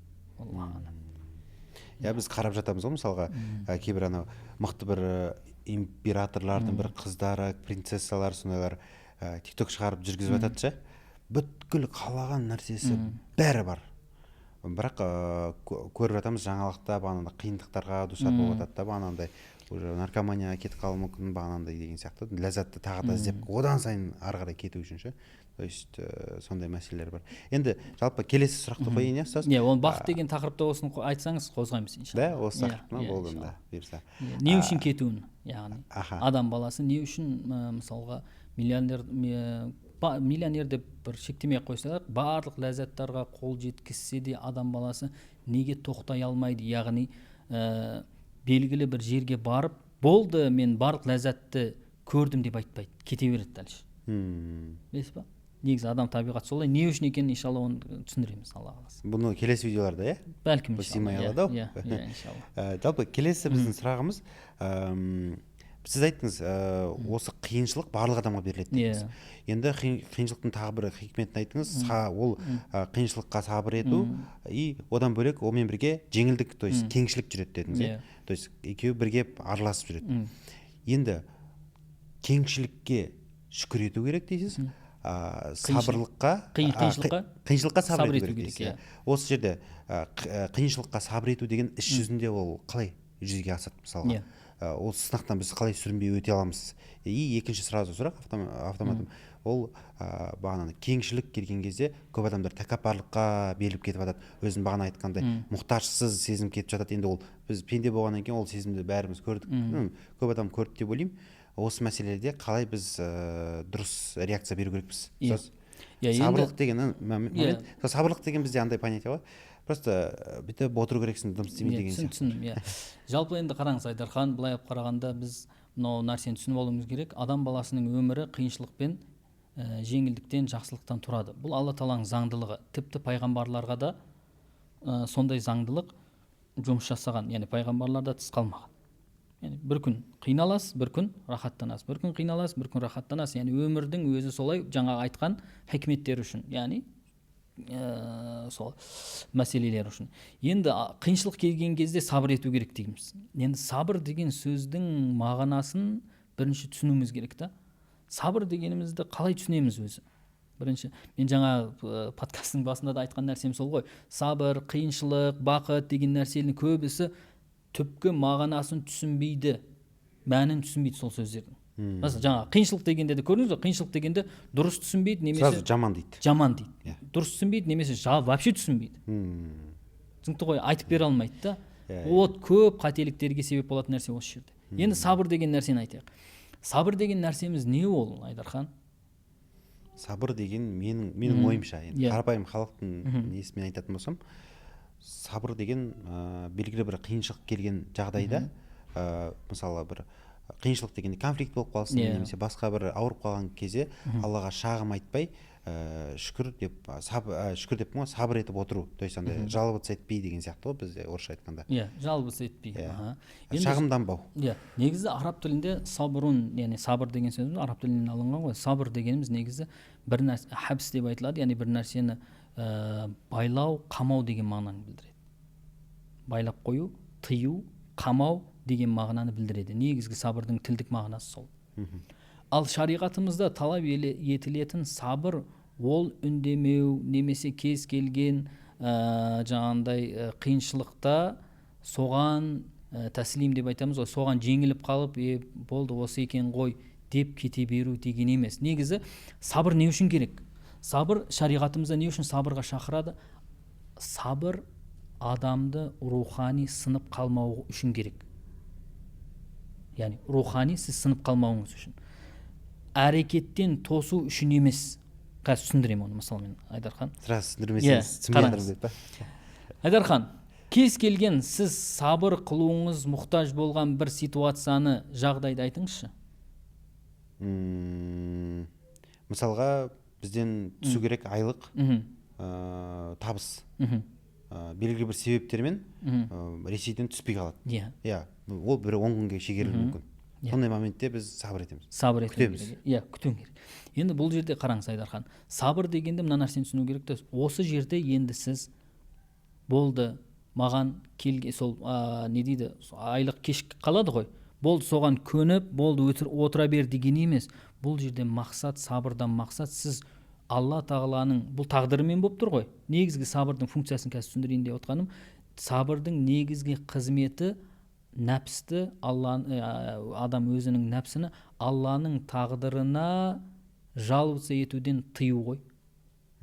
Біз қарап жатамыз ғой, мысалға кейбір анау мықты бір императорлардың бір қыздары, принцессалар, сондайлар тикток шығарып жүргізіп жатады ше. Бүткіл қалаған нәрсесі бәрі бар. Бірақ көріп жатамыз жаңалықта бағанағыдай қиындықтарға душар болып жатады да, бағанағыдай уже наркоманияға кетіп қалуы мүмкін, бағанағыдай деген сияқты. Ләззатты тағы да іздеп, одан сайын ары қарай кету үшін ше. То есть сондай мәселелер бар. Енді жалпы келесі сұрақты қояйын, ұстаз? Оны бақыт деген тақырыпта осыны айтсаңыз қозғаймыз иншалла. Да, осы тақырыпты болды да, бұйырса. Не үшін кетуін, яғни адам баласы не үшін, мысалға миллионер деп бір шектемей қойсақ, барлық ләззаттарға қол жеткізсе де адам баласы неге тоқтай алмайды? Яғни белгілі бір жерге барып, болды, мен барлық ләззатты көрдім деп айтпайды, кете береді дәлше. Білесіз ба? Негізі адам табиғаты солай. Не үшін екенін иншалла оны түсіндіреміз, Алла қаласа. Бұны келесі видеоларда, бәлкім иншалла. Жалпы келесі біздің сұрағымыз, сіз айттыңыз, осы қиыншылық барлық адамға беріледі дедіңіз. Енді қиыншылықтың тағы бір хикметін айттыңыз, ол қиыншылыққа сабыр ету, и одан бөлек онымен бірге жеңілдік, то есть кеңшілік жүреді дедіңіз. То есть екеуі бірге араласып жүреді. Енді кеңшілікке шүкір ету керек дейсіз, қиыншылыққа сабыр ету керек. Осы жерде қиыншылыққа сабыр ету деген іс жүзінде ол қалай жүзеге асады, мысалға? Ол сынақтан біз қалай сүрінбей өте аламыз? И екінші сразу сұрақ автоматом, ол бағанағы кеңшілік келген кезде көп адамдар тәкаппарлыққа беріліп кетіп жатады. Өзін бағана айтқандай мұқтажсыз сезім кетіп жатады. Енді ол біз пенде болғаннан кейін ол сезімді бәріміз көрдік. Көп адам көрді деп ойлаймын. Осы мәселеде қалай біз дұрыс реакция беру керекпіз? Сабырлық деген момент, сабырлық деген бізде андай понятие ғой. Просто бүйтіп отыру керексің, дым істемей деген сияқты. Түсіндім. Жалпы енді қараңыз, Айдархан, былай алып қарағанда біз мынау нәрсені түсініп алуымыз керек. Адам баласының өмірі қиыншылықпен, жеңілдіктен, жақсылықтан тұрады. Бұл Алла Тағаланың заңдылығы. Тіпті пайғамбарларға да сондай заңдылық жұмыс жасаған. Яғни пайғамбарлар да тыс қалмаған. Яғни бір күн қиналасыз, бір күн рахаттанасыз, бір күн қиналасыз, бір күн рахаттанасыз. Яғни өмірдің өзі солай жаңа айтқан хикметтер үшін, яғни сол мәселелер үшін. Енді қиыншылық келген кезде сабыр ету керек дейміз. Енді сабыр деген сөздің мағынасын бірінші түсінуіміз керек та. Сабыр дегенімізді қалай түсінеміз өзі? Бірінші, мен жаңа подкасттың басында да айтқан нәрсем сол ғой. Сабыр, қиыншылық, бақыт деген нәрсенің көбісі түпкі мағынасын түсінбейді, мәнін түсінбейді сол сөздердің. Мысалы жаңа қиыншылық дегенде де көрдіңіз бе? Қиыншылық дегенде дұрыс түсінбейді, немесе сразу жаман дейді. Жаман дейді. Дұрыс түсінбейді, немесе вообще түсінбейді. Түсінікті ғой, айтып бере алмайды да. Вот көп қателіктерге себеп болатын нәрсе осы жерде. Енді сабыр деген нәрсені айтайық. Сабыр деген нәрсеміз не ол, Айдархан? Сабыр деген менің ойымша, қарапайым халықтың несімен айтатын болсам, сабыр деген белгілі бір қиыншылық келген жағдайда, мысалы бір қиыншылық дегенде конфликт болып қалсын, немесе басқа бір ауырып қалған кезде Аллаға шағым айтпай, шүкір деп сабыр етіп отыру. То есть андай жалобыться етпей деген сияқты ғой бізде орысша айтқанда. Жалобыться етпей. Шағымданбау. Негізі араб тілінде сабырун, яғни сабыр деген сөз араб тілінен алынған ғой. Сабыр дегеніміз негізі бір нәрсе, хабс деп айтылады, яғни бір нәрсені байлау, қамау деген мағынаны білдіреді. Байлап қою, тыю, қамау деген мағынаны білдіреді. Негізгі сабырдың тілдік мағынасы сол. Ал шариғатымызда талап етілетін сабыр ол үндемеу немесе кез келген жаңағындай қиыншылықта соған тәслим деп айтамыз ғой, соған жеңіліп қалып болды осы екен ғой деп кете беру деген емес. Негізі сабыр не үшін керек? Сабыр шариғатымызда не үшін сабырға шақырады? Сабыр адамды рухани сынып қалмауы үшін керек. Яғни рухани сіз сынып қалмауыңыз үшін. Әрекеттен тосу үшін емес. Қазір түсіндірем оны, мысалы мен Айдархан. Сразу түсіндірмесеңіз түсінбейатырмын деп па? Айдархан, кез келген сіз сабыр қылуыңыз мұқтаж болған бір ситуацияны, жағдайды айтыңызшы. Мысалға бізден түсу керек айлық табыс. Белгілі бір себептермен Ресейден түспей қалады. Ол бір 10 күнге шегерілуі мүмкін. Сондай моментте біз сабыр етеміз. Сабыр күтеміз. Күтуің керек. Енді бұл жерде қараңыз Айдархан, сабыр дегенде мына нәрсені түсіну керек те, осы жерде енді сіз болды маған сол не дейді, айлық кешіп қалады ғой, болды соған көніп, болды отыра бер деген емес. Бұл жерде мақсат, сабырдан мақсат сіз Алла тағаланың бұл тағдырымен болып тұр ғой. Негізгі сабырдың функциясын қазір түсіндірейін деп отқаным, сабырдың негізгі қызметі нәпсті, адам өзінің нәпсіні Алланың тағдырына жалғыз етуден тыю ғой.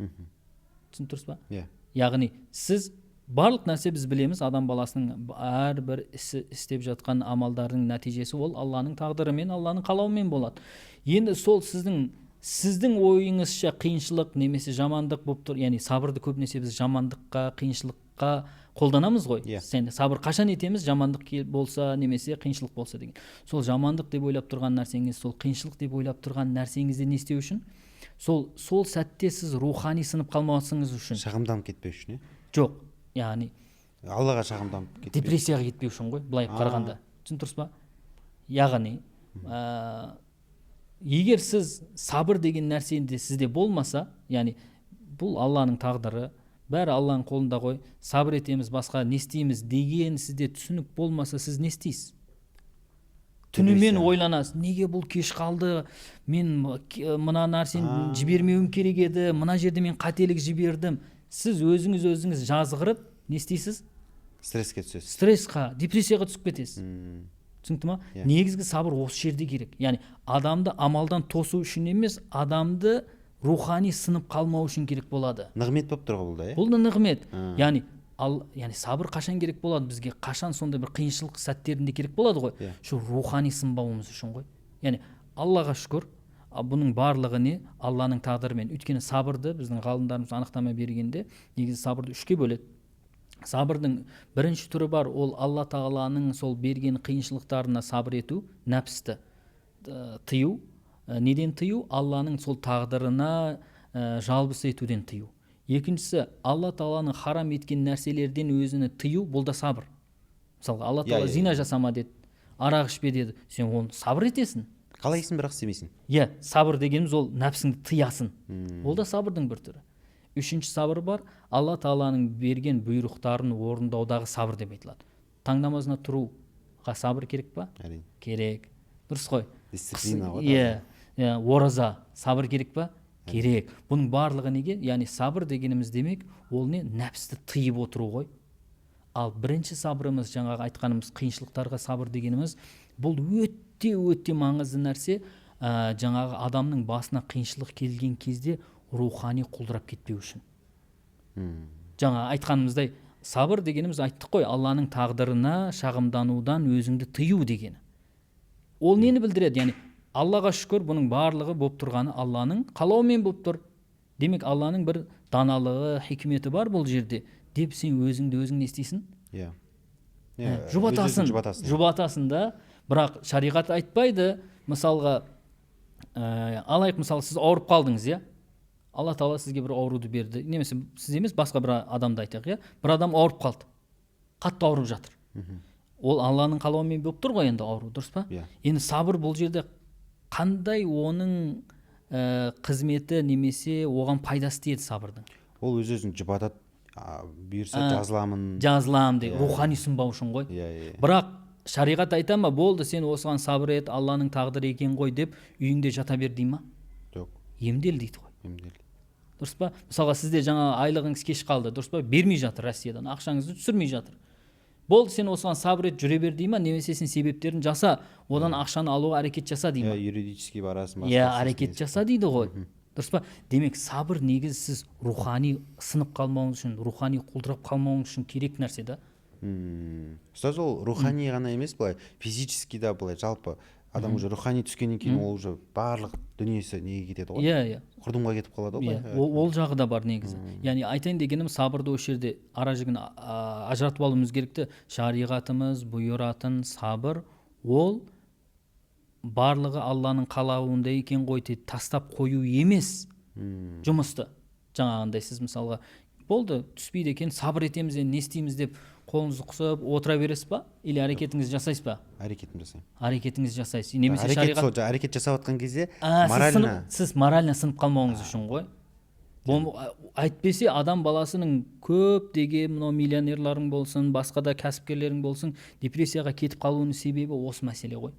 Түсініп тұрсыз ба? Яғни сіз барлық нәрсе біз білеміз, адам баласының әрбір істеп жатқан амалдардың нәтижесі ол Алланың тағдырымен, Алланың қалауымен болады. Енді сол сіздің ойыңызша қиыншылық немесе жамандық болып тұр, яғни сабырды көбінесе біз жамандыққа, қиыншылыққа қолданамыз ғой. Сабыр қашан етеміз? Жамандық болса немесе қиыншылық болса деген. Сол жамандық деп ойлап тұрған нәрсеңіз, сол қиыншылық деп ойлап тұрған нәрсеңізді не істеу үшін? Сол сәтте сіз рухани сынып қалмауыңыз үшін. Шағымданып кетпеу үшін, Жоқ, яғни Аллаға шағымданып кетпеу. Депрессияға кетпеу үшін ғой, былай қарағанда. Түсініп тұрсыз ба? Яғни егер сіз сабыр деген нәрсенде сізде болмаса, яғни бұл Алланың тағдыры, бәрі Алланың қолында ғой, сабыр етеміз, басқа не істейміз деген сізде түсінік болмаса, сіз не істейсіз? Түнімен ойланасыз, неге бұл кеш қалды, мен мына нәрсені жібермеуім керек еді, мына жерде мен қателік жібердім. Сіз өзіңіз жазғырып, не істейсіз? Стресске түсесіз. Стрессқа, депрессияға түсіп кетесіз. Түсінікті ма? Негізгі сабыр осы жерде керек. Яғни адамды амалдан тосу үшін емес, адамды рухани сынып қалмау үшін керек болады. Нығмет болып тұр бұл да, Бұл да нығмет. Яғни сабыр қашан керек болады бізге? Қашан сондай бір қиыншылық сәттерінде керек болады ғой? Шу рухани сынбауымыз үшін ғой. Яғни Аллаға шүкір, бұның барлығы не? Алланың тағдырымен. Өйткені сабырды біздің ғалымдарымыз анықтама бергенде, негізі сабырды 3-ке бөледі. Сабырдың бірінші түрі бар, ол Алла тағаланың сол берген қиыншылықтарына сабыр ету, нәпсті тыю. Неден тыю? Алланың сол тағдырына жалбыз етуден тыю. Екіншісі, Алла тағаланың харам еткен нәрселерден өзіні тыю, бұл да сабыр. Мысалға, Алла тағала зина жасама деді, арақ ішпе деді, сен оны сабыр етесің. Қалайсың, бірақ істемейсің. Сабыр дегеніміз ол нәпсіңді тыясың. Ол да сабырдың бір түрі. Үшінші сабыр бар, Алла тағаланың берген бұйрықтарын орындаудағы сабыр деп айтылады. Таң намазына тұруға сабыр керек па? Керек. Дұрыс қой. Дисциплина ғой. Ораза сабыр керек па? Керек. Бұның барлығы неге? Яғни сабыр дегеніміз демек, ол не? Нәпсті тыйып отыру ғой. Ал бірінші сабырымыз, жаңағы айтқанымыз қиыншылықтарға сабыр дегеніміз, бұл өте маңызды нәрсе. Жаңағы адамның басына қиыншылық келген кезде рухани құлдырап кетпеу үшін. Жаңа айтқанымыздай, сабыр дегеніміз айттық қой, Алланың тағдырына шағымданудан өзіңді тыю дегені. Ол нені білдіреді? Яғни Аллаға шүкір, бұның барлығы болып тұрғаны Алланың қалауымен болып тұр. Демек Алланың бір даналығы, хикметі бар бұл жерде. Деп сен өзіңді не істейсің? Жұбатасың да, бірақ шариғат айтпайды. Мысалға, алайық, мысалы сіз ауырып қалдыңыз, Алла тағала сізге бір ауруды берді, немесе сіз емес, басқа бір адамды айтайық, бір адам ауырып қалды, қатты ауырып жатыр. Ол Алланың қалауымен болып тұр ғой енді ауру, дұрыс па? Енді сабыр бұл жерде қандай оның қызметі немесе оған пайдасы тиеді сабырдың? Ол өзін жұбатады, бұйырса жазыламын деп рухани сынбау үшін ғой. Бірақ шариғат айта ма, болды сен осыған сабыр ет, Алланың тағдыры екен ғой деп үйіңде жата бер дей ма? Жоқ. Емдел дейді ғой. Емдел. Дұрыс па? Мысалға сізде жаңа айлығыңыз кеш қалды, дұрыс па? Бермей жатыр Россиядан, ақшаңызды түсірмей жатыр. Болды сен осыған сабыр ет, жүре бер дей ма, немесе сен себептерін жаса, одан ақшаны алуға әрекет жаса дей ма? Юридический барасың. Әрекет жаса дейді ғой. Дұрыс па? Демек сабыр негізі сіз рухани сынып қалмауыңыз үшін, рухани құлдырап қалмауыңыз үшін керек нәрсе да. Ұстаз, ол рухани ғана емес, былай физически да, былай жалпы адам уже рухани түскеннен кейін ол уже барлық дүниесі неге кетеді ғой? Иә. Құрдымға кетіп қалады ғой. Ол жағы да бар негізі. Яғни айтайын дегенім, сабырды осы жерде ара жігін ажыратып алуымыз керекті. Шариғатымыз бұйыратын сабыр ол барлығы Алланың қалауында екен ғой деп тастап қою емес жұмысты. Жаңағындай сіз мысалға болды түспейді екен, сабыр етеміз, не істейміз деп қолыңызды қысып отыра бересіз ба, или әрекетіңізді жасайсыз ба? Әрекетімді жасаймын. Әрекетіңізді жасайсыз. Немесе әрекет жасап жатқан кезде морально сіз морально сынып қалмауыңыз үшін ғой. Әйтпесе адам баласының көптеген мынау миллионерларың болсын, басқа да кәсіпкерлерің болсын, депрессияға кетіп қалуының себебі осы мәселе ғой.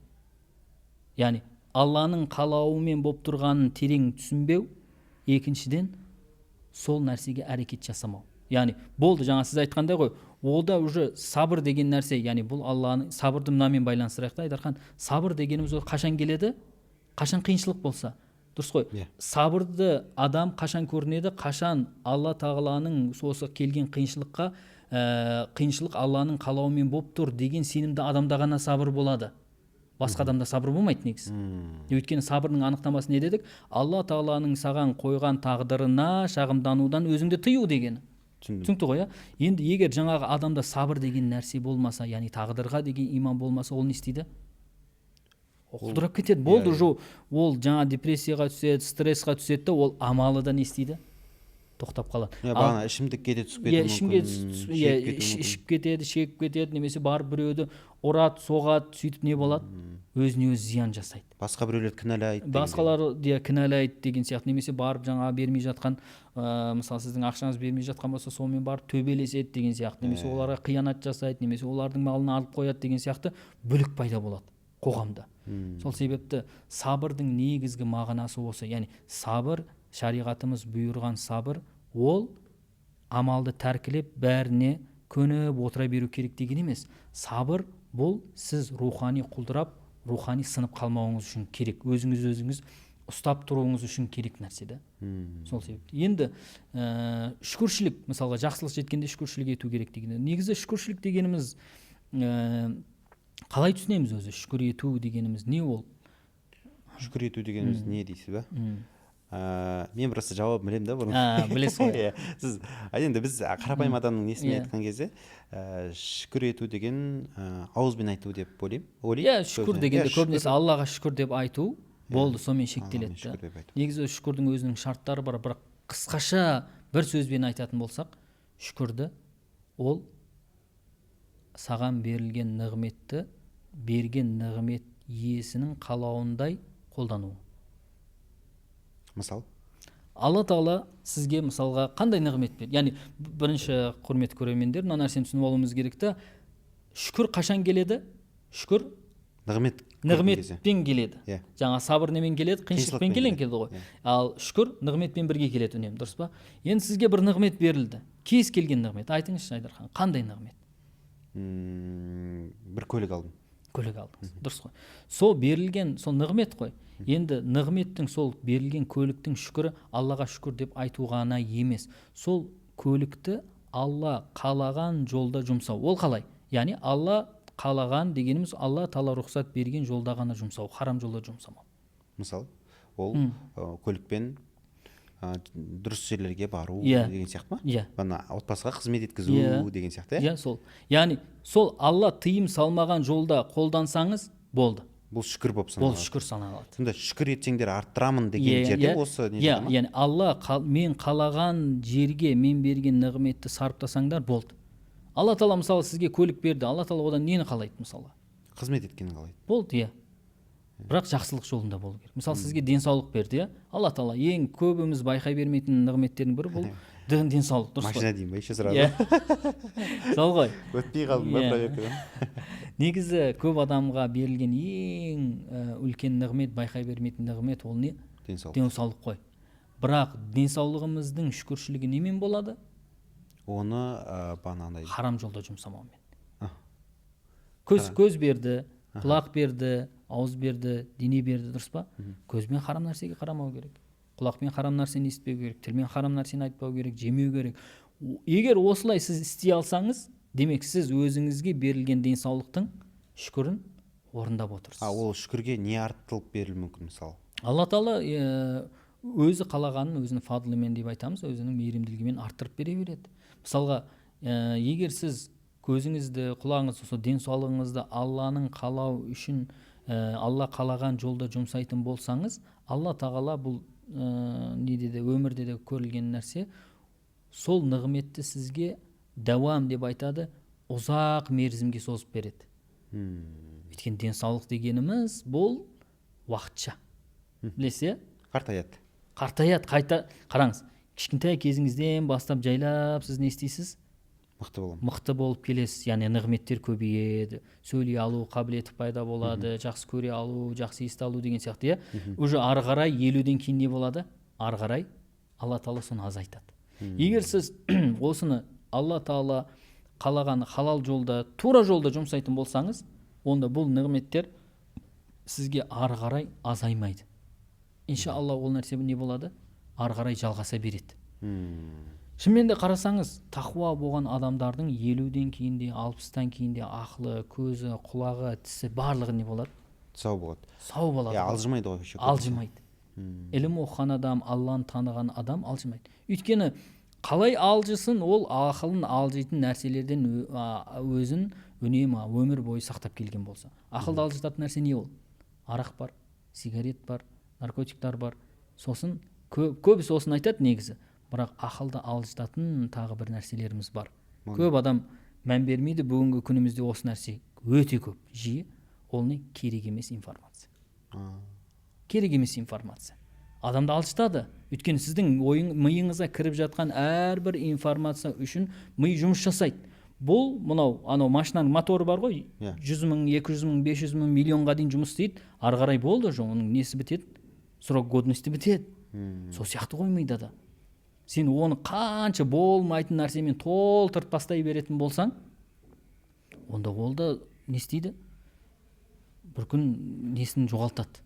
Яғни Алланың қалауымен болып тұрғанын терең түсінбеу, екіншіден сол нәрсеге әрекет жасамау. Яғни болды, жаңа сіз айтқандай ғой, олда уже сабыр деген нәрсе, яғни бұл Алланың сабырды мынамен байланыстырайық та, Айдархан, сабыр дегеніміз қашан келеді? Қашан қиыншылық болса. Дұрыс қой. Сабырды адам қашан көрінеді? Қашан Алла тағаланың осы келген қиыншылыққа, қиыншылық Алланың қалауымен болып тұр деген сенімді адамда ғана сабыр болады. Басқа адамда сабыр болмайды негізі. Өйткені сабырның анықтамасы не дедік? Алла тағаланың саған қойған тағдырына шағымданудан өзіңді тыю дегені. Түсінікті ғой, енді егер жаңағы адамда сабыр деген нәрсе болмаса, яғни тағдырға деген иман болмаса, ол не істейді? Құлдырап кетеді. Болды, ол жаңа депрессияға түседі, стрессқа түседі, ол амалы да не істейді? Тоқтап қалады. Бағана ішімдікке де түсіп кетуі мүмкін. Ішіп кетеді, шегіп кетеді, немесе барып біреуді ұрады, соғады, сөйтіп не болады? Өзіне өзі зиян жасайды. Басқа біреулер кінәлайды. Басқалар кінәлайды деген сияқты, немесе барып жаңа бермей жатқан, мысалы сіздің ақшаңыз бермей жатқан болса, сонымен барып төбелеседі деген сияқты, немесе оларға қиянат жасайды, немесе олардың малын алып қояды деген сияқты бүлік пайда болады қоғамда. Сол себепті сабырдың негізгі мағынасы осы. Яғни сабыр, шариғатымыз бұйырған сабыр, ол амалды тәркілеп бәріне көніп отыра беру керек деген емес. Сабыр бұл сіз рухани құлдырап, рухани сынып қалмауыңыз үшін керек. Өзіңіз ұстап тұруыңыз үшін керек нәрсе да. Сол себепті. Енді шүкіршілік, мысалға жақсылық жеткенде шүкіршілік ету керек деген. Негізі шүкіршілік дегеніміз қалай түсінеміз өзі? Шүкір ету дегеніміз не ол? Шүкір ету дегеніміз не дейсіз ба? Мен просто жауап білемін да бұрын. Білесіз ғой. Сіз енді біз қарапайым адамның несіне айтқан кезде шүкір ету деген ауызбен айту деп ойлаймын. Шүкір дегенде көбінесе Аллаға шүкір деп айту болды, сонымен шектеледі. Негізі шүкірдің өзінің шарттары бар, бірақ қысқаша бір сөзбен айтатын болсақ, шүкірді ол саған берілген нығметті берген нығмет иесінің қалауындай қолдануы. Мысал? Алла тағала сізге мысалға қандай нығмет берді? Яғни бірінші құрметті көрермендер, мына нәрсені түсініп алуымыз керек та, шүкір қашан келеді? Шүкір нығметпен келеді. Жаңа сабыр немен келеді? Қиыншылықпен келеді ғой. Ал шүкір нығметпен бірге келеді үнемі, дұрыс па? Енді сізге бір нығмет берілді. Кез келген нығмет. Айтыңызшы, Айдархан, қандай нығмет? Бір көлік алдым. Көлік алдыңыз, дұрыс қой. Сол берілген, сол нығмет қой. Енді нығметтің, сол берілген көліктің шүкірі Аллаға шүкір деп айту ғана емес. Сол көлікті Алла қалаған жолда жұмсау. Ол қалай? Яғни Алла қалаған дегеніміз Алла тағала рұқсат берген жолда ғана жұмсау, харам жолда жұмсамау. Мысалы, ол көлікпен дұрыс жерлерге бару деген сияқты ма? Бана отбасыға қызмет еткізу деген сияқты. Сол. Яғни сол Алла тыйым салмаған жолда қолдансаңыз болды. Бұл шүкір болып саналады. Бұл шүкір саналады. Сонда шүкір етсеңдер арттырамын деген жерде осы не дейді ма? Яғни Алла мен қалаған жерге мен берген нығметті сарыптасаңдар болды. Алла тағала мысалы сізге көлік берді. Алла тағала одан нені қалайды мысалы? Қызмет еткенін қалайды. Болды, бірақ жақсылық жолында болу керек. Мысалы сізге денсаулық берді, Алла тағала ең көбіміз байқай бермейтін нығметтердің бірі бұл денсаулық, дұрыс қой? Машина деймін ба, еще сразу. Сол ғой. Өтпей қалдым ба проверкадан? негізі көп адамға берілген ең үлкен нығмет, байқай бермейтін нығмет ол не? Денсаулық қой. Бірақ денсаулығымыздың шүкіршілігі немен болады? Оны бағанағыдай харам жолда жұмсамаумен. Көз берді, құлақ берді, ауыз берді, дене берді, дұрыс па? Көзбен харам нәрсеге қарамау керек. Құлақпен харам нәрсені естпеу керек, тілмен харам нәрсені айтпау керек, жемеу керек. Егер осылай сіз істей алсаңыз, демек сіз өзіңізге берілген денсаулықтың шүкірін орындап отырсыз. Ол шүкірге не артылып берілуі мүмкін мысалы? Алла Тағала өзі қалағанын өзінің фадлымен деп айтамыз, өзінің мейірімділігімен арттырып бере береді. Мысалға, егер сіз көзіңізді, құлағыңызды, сол денсаулығыңызды Алланың қалау үшін, Алла қалаған жолда жұмсайтын болсаңыз, Алла Тағала бұл өмірде де көрілген нәрсе, сол нығметті сізге дәуам деп айтады, ұзақ мерзімге созып береді. Өйткені денсаулық дегеніміз бұл уақытша. Білесіз, қартаяды. Қайта қараңыз, кішкентай кезіңізден бастап жайлап сіз не істейсіз? Мықты болып келесіз, яғни нығметтер көбейеді, сөйлей алу қабілеті пайда болады, жақсы көре алу, жақсы ести алу деген сияқты. Уже ары қарай 50-ден кейін не болады? Ары қарай Алла Тағала соны азайтады. Егер сіз осыны Алла Тағала қалаған халал жолда, тура жолда жұмсайтын болсаңыз, онда бұл нығметтер сізге ары қарай азаймайды. Иншалла ол нәрсе не болады? Ары қарай жалғаса береді. Шынымен де қарасаңыз, тақуа болған адамдардың 50-ден кейін де, 60-тан кейін де ақылы, көзі, құлағы, тісі барлығы не болады? Сау болады. Сау болады. Алжымайды ғой. Алжымайды. Ілім оқыған адам, Алланы таныған адам алжымайды. Өйткені қалай алжысын, ол ақылын алжитын нәрселерден өзін үнемі өмір бойы сақтап келген болса. Ақылды алжытатын нәрсе не ол? Арақ бар, сигарет бар, наркотиктар бар. Сосын көбісі осын айтады негізі. Бірақ ақылды алжытатын тағы бір нәрселеріміз бар. Көп адам мән бермейді, бүгінгі күнімізде осы нәрсе өте көп, жиі. Ол не? Керек емес информация. Керек емес информация. Адамды алжытады. Өйткені сіздің миыңызға кіріп жатқан әрбір информация үшін ми жұмыс жасайды. Бұл анау машинаның моторы бар ғой, 100 мың, 200 мың, 500 мың, миллионға дейін жұмыс істейді. Ары қарай болды, оның несі бітеді? Срок годности бітеді. Сол сияқты ғой мида да. Сен оны қанша болмайтын нәрсемен толтырып бастай беретін болсаң, онда ол да не істейді? Бір күн несін жоғалтады.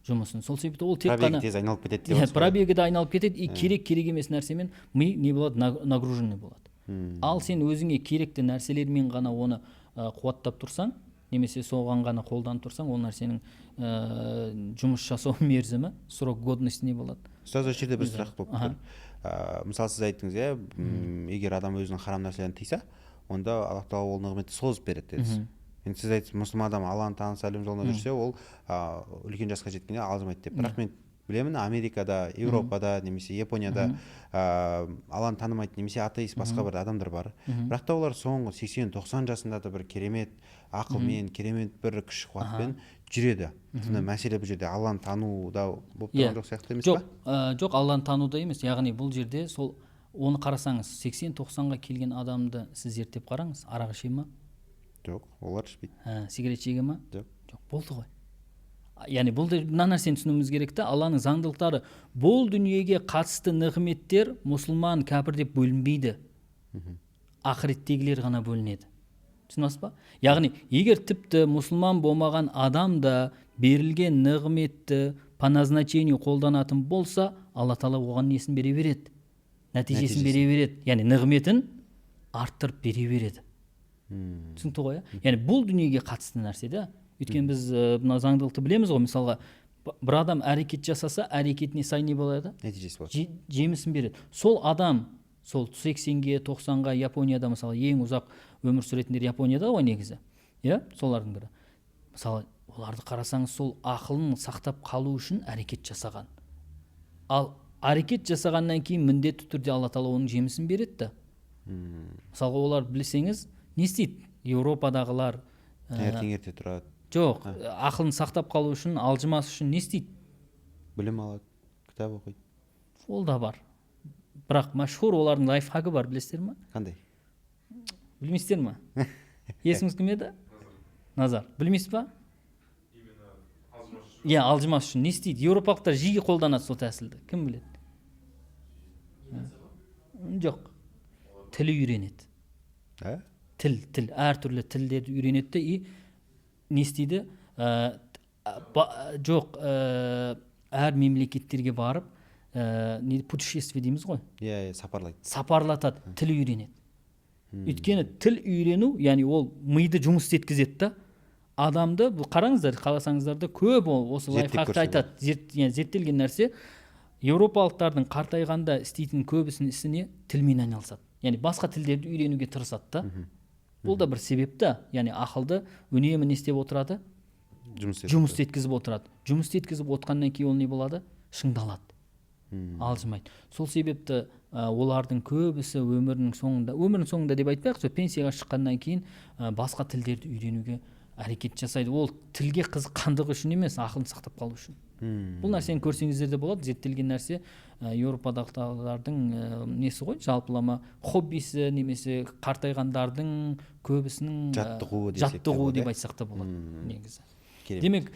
Жұмысын. Сол себепті ол тек қана пробег айналып кетеді деп. Пробегіде айналып кетеді, керек емес нәрсемен ми не болады? Нагруженный болады. Ал сен өзіңе керекті нәрселермен ғана оны қуаттап тұрсаң, немесе соған ғана қолданып тұрсаң, ол нәрсенің жұмыс жасау мерзімі, срок годности не болады? Ұстаз, осы жерде бір сұрақ болып тұр. Мысалы сіз айттыңыз, егер адам өзінің харам нәрселерін тыйса, онда Алла Тағала ол нығметті созып береді дедіңіз. Енді сіз айттыңыз, мұсылман адам Алланы таныса, әлем жолында жүрсе, ол үлкен жасқа жеткенде алжымайды деп. Бірақ мен білемін, Америкада, Еуропада, немесе Японияда Алланы танымайтын, немесе атеист басқа бір адамдар бар. Бірақ та олар соңғы 80-90 жасында да бір керемет ақылмен, керемет бір күш қуатпен жүреді. Сонда мәселе бұл жерде Алланы тануда болып тұрған жоқ сияқты емес па? Жоқ, Алланы тануда емес. Яғни бұл жерде сол оны қарасаңыз, 80-90-ға келген адамды сіз зерттеп қараңыз, арақ іше ма? Жоқ, олар ішпейді. Сигарет шеге ма? Жоқ. Болды ғой. Яғни бұл мына нәрсені түсінуіміз керек та, Алланың заңдылықтары, бұл дүниеге қатысты нығметтер мұсылман, кәпір деп бөлінбейді. Ақыреттегілер ғана бөлінеді. Түсінесіз ба? Яғни егер тіпті мұсылман болмаған адам да берілген нығметті по назначению қолданатын болса, Алла Тағала оған несін бере береді? Нәтижесін бере береді. Яғни нығметін арттырып бере береді. Түсінікті ғой? Яғни бұл дүниеге қатысты нәрсе да. Өйткені біз мына заңдылықты білеміз ғой. Мысалға, бір адам әрекет жасаса, әрекетіне сай не болады? Нәтижесі болады. Жемісін береді. Сол адам, сол 80-ге, 90-ға Японияда, мысалы, ең ұзақ өмір сүретіндер Японияда ғой негізі. Солардың бірі. Мысалы, оларды қарасаңыз, сол ақылын сақтап қалу үшін әрекет жасаған. Ал әрекет жасағаннан кейін міндетті түрде Алла Тағала оның жемісін береді. Мысалға, олар білсеңіз, не істейді? Еуропадағылар ертең ерте тұрады. Жоқ, ақылын сақтап қалу үшін, алжымас үшін не істейді? Білім алады, кітап оқиды. Ол да бар. Бірақ мәшһүр олардың лайфхагы бар, білесіздер ме? Қандай? Білмейсіздер ме? Есіңіз кім еді? Назар, білмейсіз ба? Иә, алжымас үшін не істейді? Еуропалықтар жиі қолданады сол тәсілді. Кім біледі? Жоқ. Тілі үйренеді. Тіл, әртүрлі тілдерді үйренеді и не істейді? Жоқ, әр мемлекеттерге барып, путешествие дейміз ғой. Иә, сапарлайды. Сапарлатады, тіл үйренеді. Өйткені тіл үйрену, яғни ол миды жұмыс еткізеді да. Адамды, бұл қараңыздар, қаласаңыздарда көп осы лайфхакты айтады. Зерттелген нәрсе, еуропалықтардың қартайғанда істейтін көбісінің ісіне тілмен айналысады. Яғни басқа тілдерді үйренуге тырысады да. Бұл да бір себеп та, яғни ақылды үнемі не істеп отырады? Жұмыс еткізіп отырады. Жұмыс еткізіп отқаннан кейін ол не болады? Шыңдалады. Алжымайды. Сол себепті олардың көбісі өмірінің соңында деп айтпайық, пенсияға шыққаннан кейін басқа тілдерді үйренуге әрекет жасайды. Ол тілге қызыққандығы үшін емес, ақылын сақтап қалу үшін. Бұл нәрсені көрсеңіздер де болады. Зерттелген нәрсе еуропадағылардың несі ғой, жалпылама хоббисі немесе қартайғандардың көбісінің жаттығуы деп айтсақ та болады негізі. Демек,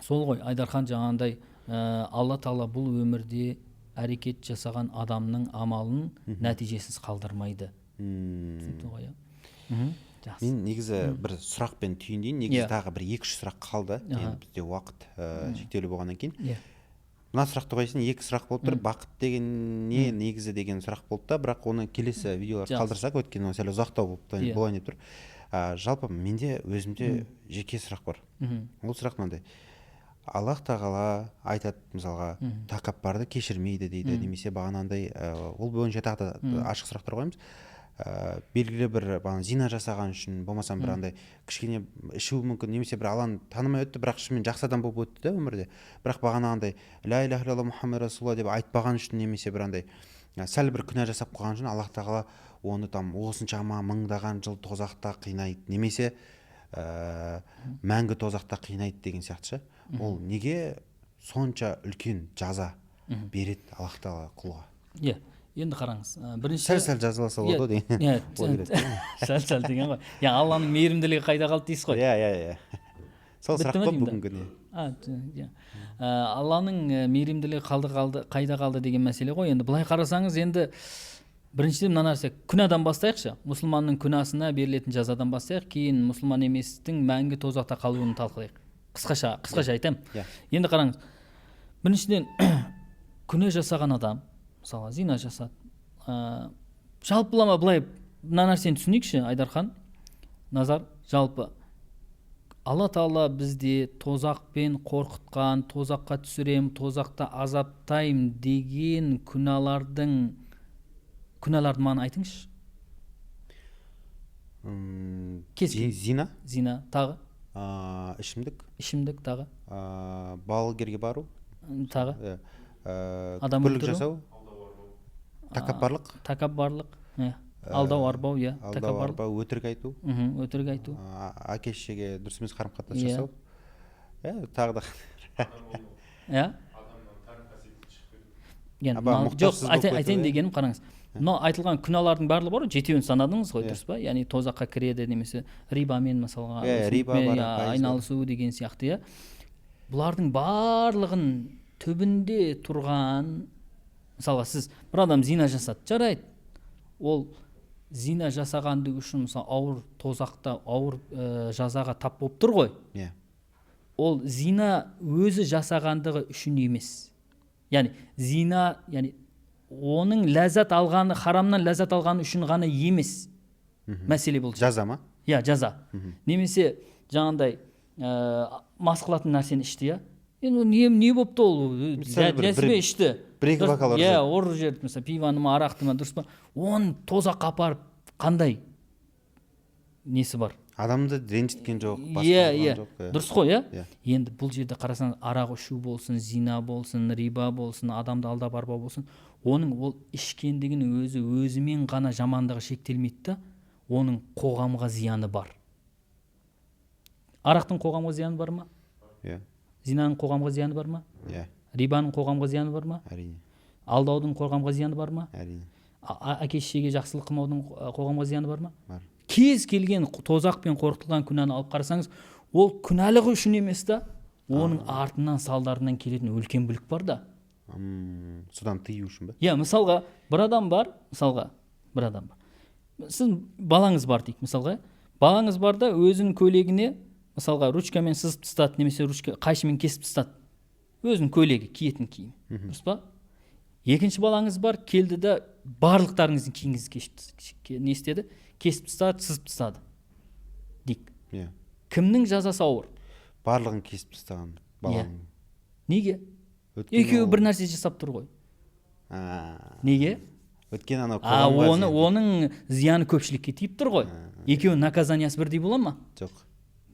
сол ғой Айдархан жаңағындай Алла Тағала бұл өмірде әрекет жасаған адамның амалын нәтижесіз қалдырмайды. Түсінікті ғой, иә? Мен негізі бір сұрақпен түйіндейін. Негізі тағы бір 2-3 сұрақ қалды. Бізде уақыт шектеулі болғаннан кейін. Мына сұрақты қойсын, 2 сұрақ болып тұр. Бақыт деген не, негізі деген сұрақ болды да, бірақ оны келесі видеолар қалдырсақ, өйткені ол сәл ұзақтау болайын деп тұр. Жалпы менде өзімде жеке сұрақ бар. Ол сұрақ мынандай. Аллах Тағала айтады, мысалға, тәкаппарды кешірмейді дейді, немесе бағанандай, ол бойынша тағы да ашық сұрақтар қоямыз. Белгілі бір зина жасаған үшін, болмасам бір андай кішкене ішу мүмкін, немесе бір Алланы танымай өтті, бірақ шынымен жақсы адам болып өтті да өмірде. Бірақ бағанағындай ла иляха илlalloh Мұхаммед Расулуллах деп айтпаған үшін, немесе бір андай сәл бір күнә жасап қойған үшін Аллах Тағала оны осыншама мыңдаған жыл тозақта қинайды, немесе мәңгі тозақта қинайды деген сияқты. Ол неге сонша үлкен жаза береді Аллах Тағала құлға? Иә, енді қараңыз, бірінші сәл жазаласа болады деген. Сәл деген ғой. Иә, Алланың мейірімділігі қайда қалды дейсіз ғой. Иә. Сол сұрақ қой бүгінгі. Алланың мейірімділігі қайда қалды деген мәселе ғой. Енді былай қарасаңыз, енді біріншіден мына нәрсе, күнәдан бастайықшы. Мұсылманның күнәсына берілетін жазадан бастайық, кейін мұсылман еместің мәңгі тозақта қалуын талқылайық. Қысқаша айтам. Енді қараңыз, біріншіден күнә жасаған адам, мысалы зина жасады, жалпылама былай мына нәрсені түсінейікші, Айдархан, Назар, жалпы Алла Тағала бізде тозақпен қорқытқан, тозаққа түсірем, тозақта азаптайым деген күнәлардың маған айтыңызшы. Зина, тағы? Ішімдік, тағы? Балгерге бару, тағы? күпірлік жасау, тәкаппарлық, алдау, арбау, өтірік айту, әке-шешеге дұрыс емес қарым-қатынас жасау, тағы да. Жоқ, айтайын дегенім, қараңыз, мынау айтылған күнәлардың барлығы бар, жетеуін санадыңыз ғой, дұрыс па? Яғни тозаққа кіреді, немесе рибамен мысалға айналысу деген сияқты. Бұлардың барлығын түбінде тұрған, мысалға сіз бір адам зина жасады, жарайды, ол зина жасағанды үшін ауыр тозақта, ауыр жазаға тап болып тұр ғой. Ол зина өзі жасағандығы үшін емес. Яғни зина, оның ләззат алғаны, харамнан ләззат алғаны үшін ғана емес. Мәселе бұл. Жаза ма? Иә, жаза. Немесе жаңағындай мас қылатын нәрсені ішті, енді не болыпты ол? Ләзбе ішті. Бір-екі бокал ұрды. Иә, ұрды жерді, mesela пиваны ма, арақты ма, дұрыс па? Оны тозаққа апарып қандай несі бар? Адамды ренжіткен жоқ, иә, дұрыс қой, иә? Енді бұл жерде қарасаңыз, арақ ішу болсын, зина болсын, риба болсын, адамды алдап арбау болсын, оның ол ішкендігін өзімен ғана жамандығы шектелмейді да, оның қоғамға зияны бар. Арақтың қоғамға зияны бар ма? Иә. Зинаның қоғамға зияны бар ма? Иә. Рибаның қоғамға зияны бар ма? Әрине. Алдаудың қоғамға зияны бар ма? Әрине. Әке-шешеге жақсылық қылмаудың қоғамға зияны бар ма? Бар. кез келген тозақпен қорқытылған күнәні алып қарасаңыз, ол күнәлығы үшін емес та, оның артынан салдарынан келетін үлкен бүлік бар да. Содан тыю үшін бе? Иә, мысалға, бір адам бар. Сіз балаңыз бар дейік, мысалға. Балаңыз бар да өзінің көйлегіне, мысалға, ручкамен сызып тастады, немесе қайшымен кесіп тастады. Өзінің көйлегі, киетін киім. Дұрыс па? Екінші балаңыз бар, келді да барлықтарыңыздың киіміңізді не істеді? Кесіп тастады, сызып тастады. Дейік. Иә. Кімнің жазасы ауыр? Барлығын кесіп тастаған баланың. Неге? Екеуі бір нәрсе жасап тұр ғой. Неге? Өткен анау қоғамға оның зияны көпшілікке тиіп тұр ғой. Екеуінің наказаниясы бірдей бола ма? Жоқ.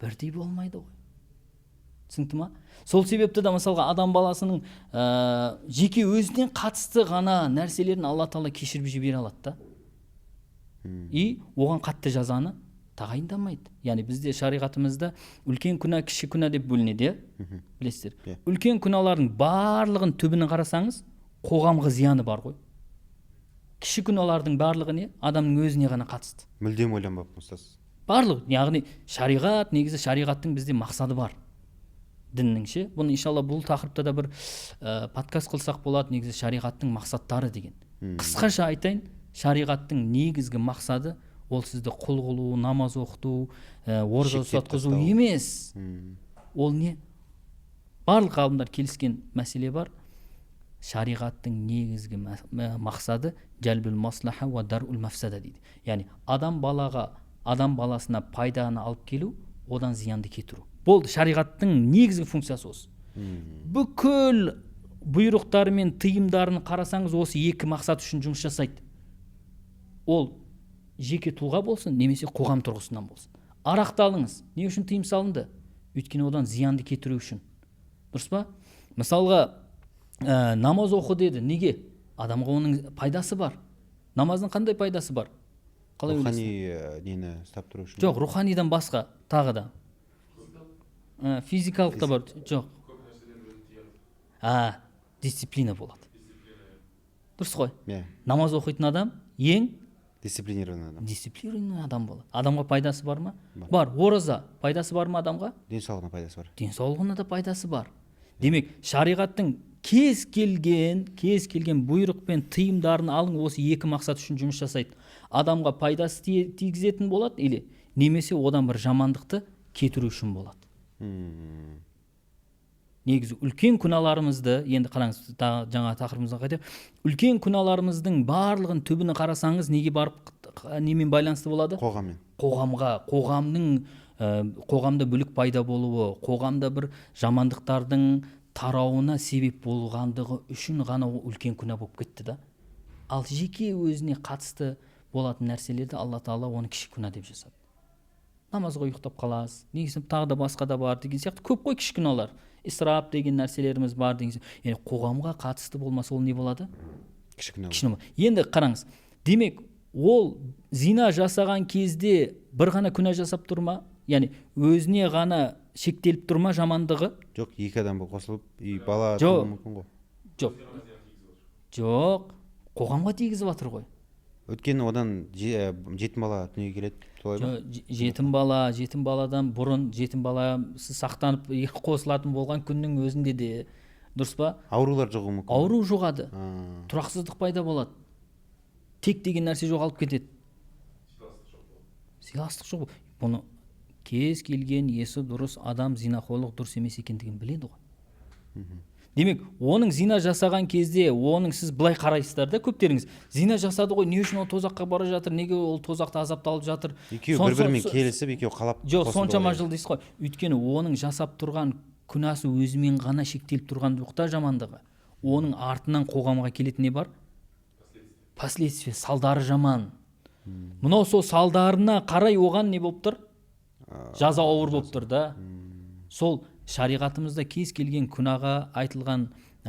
Бірдей болмайды ғой. Түсінікті ма? Сол себепті де мысалға адам баласының жеке өзінен қатысты ғана нәрселерін Алла Тағала кешіріп жібере алады да. И оған қатты жазаны тағайындамайды. Яғни бізде шариғатымызда үлкен күнә, кіші күнә деп бөлінеді, білесіздер. Үлкен күнәлардың барлығын түбіне қарасаңыз, қоғамға зияны бар ғой. Кіші күнәлардың барлығы не? Адамның өзіне ғана қатысты. Мүлдем ойланбаппын ұстаз. Барлық, яғни шариғат, негізі шариғаттың бізде мақсады бар. Діннің ше. Бұны иншалла бұл тақырыпта да бір подкаст қылсақ болады, негізі шариғаттың мақсаттары деген. Қысқаша айтайын, шариғаттың негізгі мақсады ол сізді құл қылу, намаз оқыту, ораза ұстатқызу емес. Ол не? Барлық ғалымдар келіскен мәселе бар. Шариғаттың негізгі мақсады жәлбіл маслаха ва дарул мафсада дейді. Яғни адам баласына пайданы алып келу, одан зиянды кетіру. Болды, шариғаттың негізгі функциясы осы. Бүкіл бұйрықтары мен тыйымдарын қарасаңыз, осы екі мақсат үшін жұмыс жасайды. Ол жеке тұлға болсын, немесе қоғам тұрғысынан болсын. Арақты алыңыз. Не үшін тыйым салынды? Өйткені одан зиянды кетіру үшін. Дұрыс па? Мысалға, намаз оқы деді. Неге? Адамға оның пайдасы бар. Намаздың қандай пайдасы бар? Қалай ойлайсың? Рухани нені ұстап тұру үшін? Жоқ, руханидан басқа тағы да. Физикалық та бар. Жоқ. Дисциплина болады. Дұрыс қой? Намаз оқитын адам ең дисциплинированный адам болады. Адамға пайдасы бар ма? Бар. Ораза пайдасы бар ма адамға? Денсаулығына пайдасы бар. Денсаулығына да пайдасы бар. Демек, шариғаттың кез келген бұйрық пен тыйымдарын алың, осы екі мақсат үшін жұмыс жасайды. Адамға пайдасы тигізетін болады, или немесе одан бір жамандықты кетіру үшін болады. Негізі үлкен күнәларымызды, енді қараңыз, жаңа тақырыбымызға қайтып, үлкен күнәларымыздың барлығын түбіне қарасаңыз, неге барып немен байланысты болады? Қоғаммен. Қоғамда бүлік пайда болуы, қоғамда бір жамандықтардың тарауына себеп болғандығы үшін ғана үлкен күнә болып кетті да. Ал жеке өзіне қатысты болатын нәрселерді Алла Тағала оны кіші күнә деп жасады. Намазға ұйықтап қаласыз, негізі тағы да басқа да бар деген сияқты көп қой кіші күнәлар. Исрап деген нәрселеріміз бар деген. Яғни қоғамға қатысты болмаса ол не болады? Кіші күнә. Енді қараңыз. Демек, ол зина жасаған кезде бір ғана күнә жасап тұр ма? Яғни өзіне ғана шектеліп тұр ма жамандығы? Жоқ, екі адамға қосылып, бала туылуы мүмкін ғой. Жоқ. Қоғамға тигізіп жатыр ғой. Өйткені одан жетім бала дүниеге келеді, солай ма? Жетім баладан бұрын жетім бала сақтанып қосылатын болған күннің өзінде де, дұрыс па? Аурулар жұғуы мүмкін. Ауру жұғады. Тұрақсыздық пайда болады. Тек деген нәрсе жоғалып кетеді. Сыйластық жоқ. Бұны кез келген есі дұрыс адам зинақорлық дұрыс емес екендігін біледі ғой. Демек, оның зина жасаған кезде, оның сіз былай қарайсыздар да көптеріңіз. Зина жасады ғой, не үшін ол тозаққа бара жатыр, неге ол тозақта азапталып жатыр? Екеуі бір-бірімен келісіп, екеуі қалап. Жоқ, соншама жыл дейсіз ғой. Өйткені оның жасап тұрған күнәсі өзімен ғана шектеліп тұрған жоқ та жамандығы. Оның артынан қоғамға келетін не бар? Последствия, салдары жаман. Мынау сол салдарына қарай оған не болып тұр? Жаза ауыр болып тұр да. Сол шариғатымызда кез келген күнәға айтылған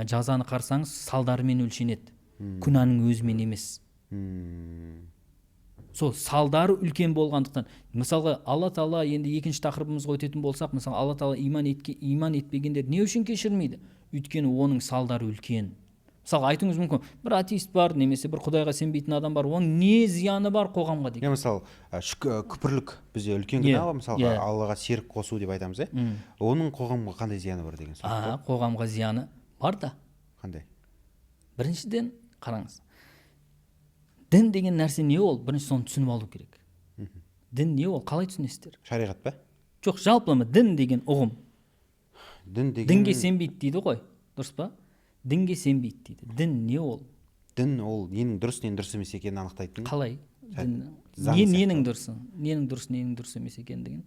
жазаны қарсаңыз, салдарымен өлшенеді. Күнәнің өзімен емес. Сол салдары үлкен болғандықтан. Мысалға, Алла Тағала, енді екінші тақырыбымызға өтетін болсақ, мысалы, Алла Тағала иман етпегендер не үшін кешірмейді? Өйткені оның салдары үлкен. мысалға айтуыңыз мүмкін, бір атеист бар немесе бір құдайға сенбейтін адам бар, оның не зияны бар қоғамға деген. Мысалы күпірлік бізде үлкен күнә ғой, мысалға Аллаға серік қосу деп айтамыз, оның қоғамға қандай зияны бар деген сұрақ. Қоғамға зияны бар да. Қандай? Біріншіден қараңыз, дін деген нәрсе не ол? Бірінші соны түсініп алу керек. Дін не ол? Қалай түсінесіздер? Шариғат па? Жоқ, жалпылама дін деген ұғым. Дінге сенбейді дейді ғой, дұрыс па? Дінге сенбейді дейді. Дін не ол? Дін ол ненің дұрыс, ненің дұрыс емес екенін анықтайтын. Қалай? Ненің дұрыс, ненің дұрыс, ненің дұрыс емес екендігін?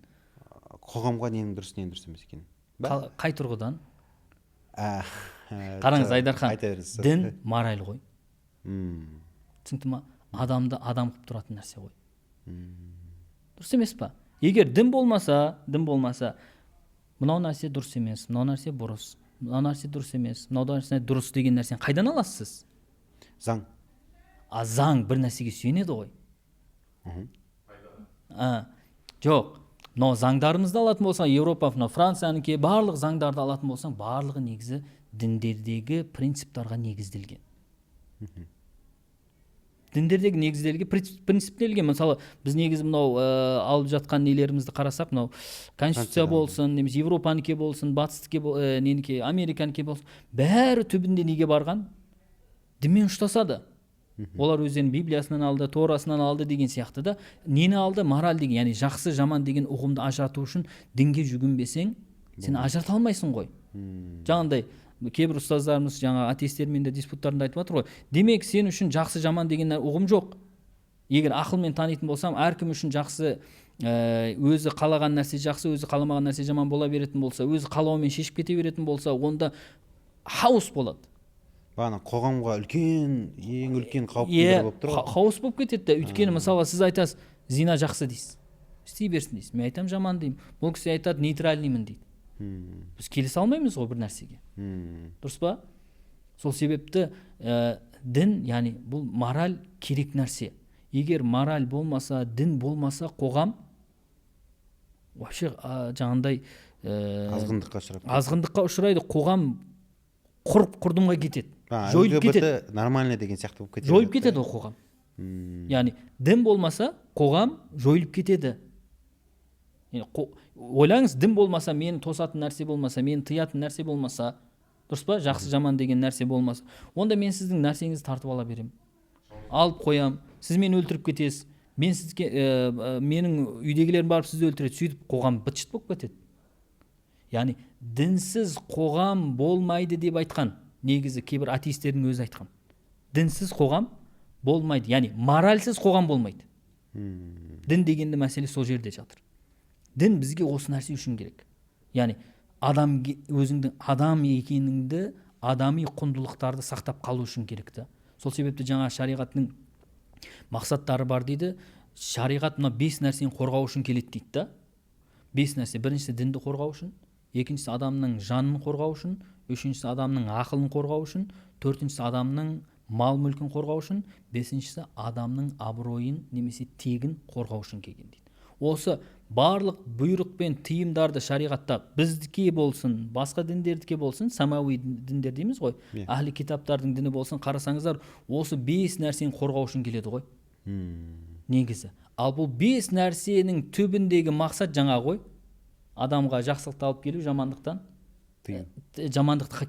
Қоғамға ненің дұрыс, ненің дұрыс емес екенін. Қай тұрғыдан? Қараңыз, Айдархан, дін мораль ғой. Түсінікті ма? Адамды адам қылып тұратын нәрсе ғой. Дұрыс емес па? Егер дін болмаса, мынау нәрсе дұрыс емес, мынау нәрсе бұрыс, мынау нәрсе дұрыс емес, мынау нәрсе дұрыс деген нәрсені қайдан аласыз? Заң. Заң бір нәрсеге сүйенеді ғой. Жоқ, мынау заңдарымызды алатын болсаң, Еуропа, Франциянікі, барлық заңдарды алатын болсаң, барлығы негізі діндердегі принциптарға негізделген. Діндердегі негізделген, принциптелген. Мысалы, біз негізі мынау алып жатқан нелерімізді қарасақ, мынау конституция болсын, немесе Европанікі болсын, батыстікі, Американікі болсын, бәрі түбінде неге барған? Дінмен ұштасады. Олар өздерінің Библиясынан алды, Торасынан алды деген сияқты да. Нені алды? Мораль деген, яғни жақсы, жаман деген ұғымды ажырату үшін дінге жүгінбесең, сен ажырата алмайсың ғой. Жаңағындай кейбір ұстаздарымыз жаңа атеистермен де диспуттарында айтып жатыр ғой. Демек сен үшін жақсы жаман деген ұғым жоқ. Егер ақылмен танитын болсам, әркім үшін жақсы, өзі қалаған нәрсе жақсы, өзі қаламаған нәрсе жаман бола беретін болса, өзі қалауымен шешіп кете беретін болса, онда хаос болады. Бағана қоғамға ең үлкен қауіп болып тұр ғой. Хаос болып кетеді да. Өйткені мысалға сіз айтасыз, зина жақсы дейсіз. Істей берсін дейсіз. Мен айтам жаман деймін. Бұл кісі айтады нейтральныймын дейді. Біз келісе алмаймыз ғой бір нәрсеге. Дұрыс па? Сол себепті дін, яғни бұл мораль керек нәрсе. Егер мораль болмаса, дін болмаса, қоғам вообще жаңағындай азғындыққа ұшырайды. Қоғам құрдымға кетеді. Жойылып кетеді. Нормально деген сияқты болып кетеді. Жойылып кетеді ол қоғам. Яғни дін болмаса, қоғам жойылып кетеді. Ойлаңыз, дін болмаса, мені тосатын нәрсе болмаса, мені тыятын нәрсе болмаса, дұрыс па? Жақсы жаман деген нәрсе болмаса, онда мен сіздің нәрсеңізді тартып ала берем, алып қоям, сіз мені өлтіріп кетесіз, мен сізге менің үйдегілерім барып сізді өлтіреді, сөйтіп қоғам быт-шыт болып кетеді. Яғни дінсіз қоғам болмайды деп айтқан, негізі кейбір атеистердің өзі айтқан. Дінсіз қоғам болмайды, яғни моральсіз қоғам болмайды. Дін дегенде мәселе сол жерде жатыр. Дін бізге осы нәрсе үшін керек. Яғни өзіңдің адам екеніңді, адами құндылықтарды сақтап қалу үшін керекті. Сол себепті жаңа шариғаттың мақсаттары бар дейді. Шариғат мына 5 нәрсені қорғау үшін келеді дейді да. 5 нәрсе. Біріншісі дінді қорғау үшін, екіншісі адамның жанын қорғау үшін, үшіншісі адамның ақылын қорғау үшін, төртіншісі адамның мал мүлкін қорғау үшін, бесіншісі адамның абыройын немесе тегін қорғау үшін келген дейді. Осы барлық бұйрық пен тыйымдарды шариғатта біздіке болсын, басқа діндердіке болсын, самауи діндер дейміз ғой, әхли китаптардың діні болсын, қарасаңыздар, осы 5 нәрсені қорғау үшін келеді ғой. Негізі. Ал бұл 5 нәрсенің түбіндегі мақсат жаңа ғой, адамға жақсылықты алып келу, жамандықты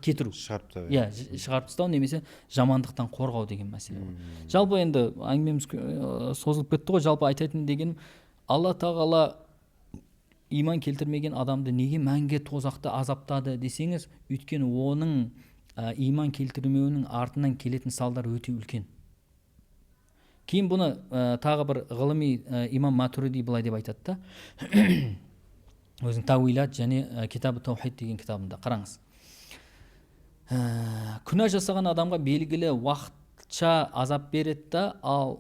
кетіру. Шығарып тастау немесе жамандықтан қорғау деген мәселе ғой. Жалпы енді әңгімеміз созылып кетті ғой, жалпы айтатын дегенім, Алла тағала иман келтірмеген адамды неге мәңгі тозақта азаптады десеңіз, өйткені оның иман келтірмеуінің артынан келетін салдар өте үлкен. Кейін бұны тағы бір ғылыми имам Матуриди былай деп айтады да. Өзінің Тауилат және Китабы Таухид деген кітабында қараңыз. Күнә жасаған адамға белгілі уақытша азап береді да, ал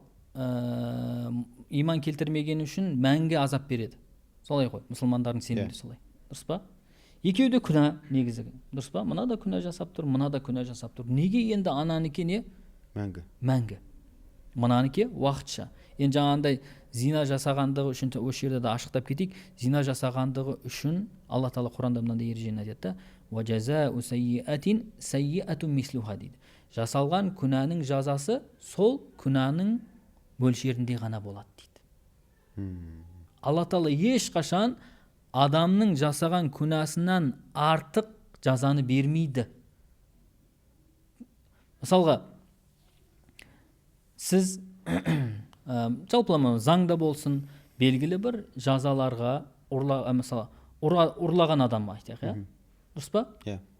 иман келтірмеген үшін мәңгі азап береді. Солай ғой, мұсылмандардың сенімі солай. Дұрыс па? Екеуі де күнә негізі. Дұрыс па? Мына да күнә жасап тұр, мына да күнә жасап тұр. Неге енді ананікі не? Мәңгі. Мынанікі уақытша. Енді жаңағындай зина жасағандығы үшін, осы жерде де ашықтап кетейік, зина жасағандығы үшін Алла Тағала Құранда мынандай ережені айтады да: "Ва жазау саййатин саййатун мислуха" дейді. жасалған күнәнің жазасы сол күнәнің мөлшерінде ғана болады дейді. Алла Тағала ешқашан адамның жасаған күнәсінен артық жазаны бермейді. Мысалға, сіз жалпылама заңда болсын, белгілі бір жазаларға мысалы ұрлаған адам айтайық, иә? Дұрыс па?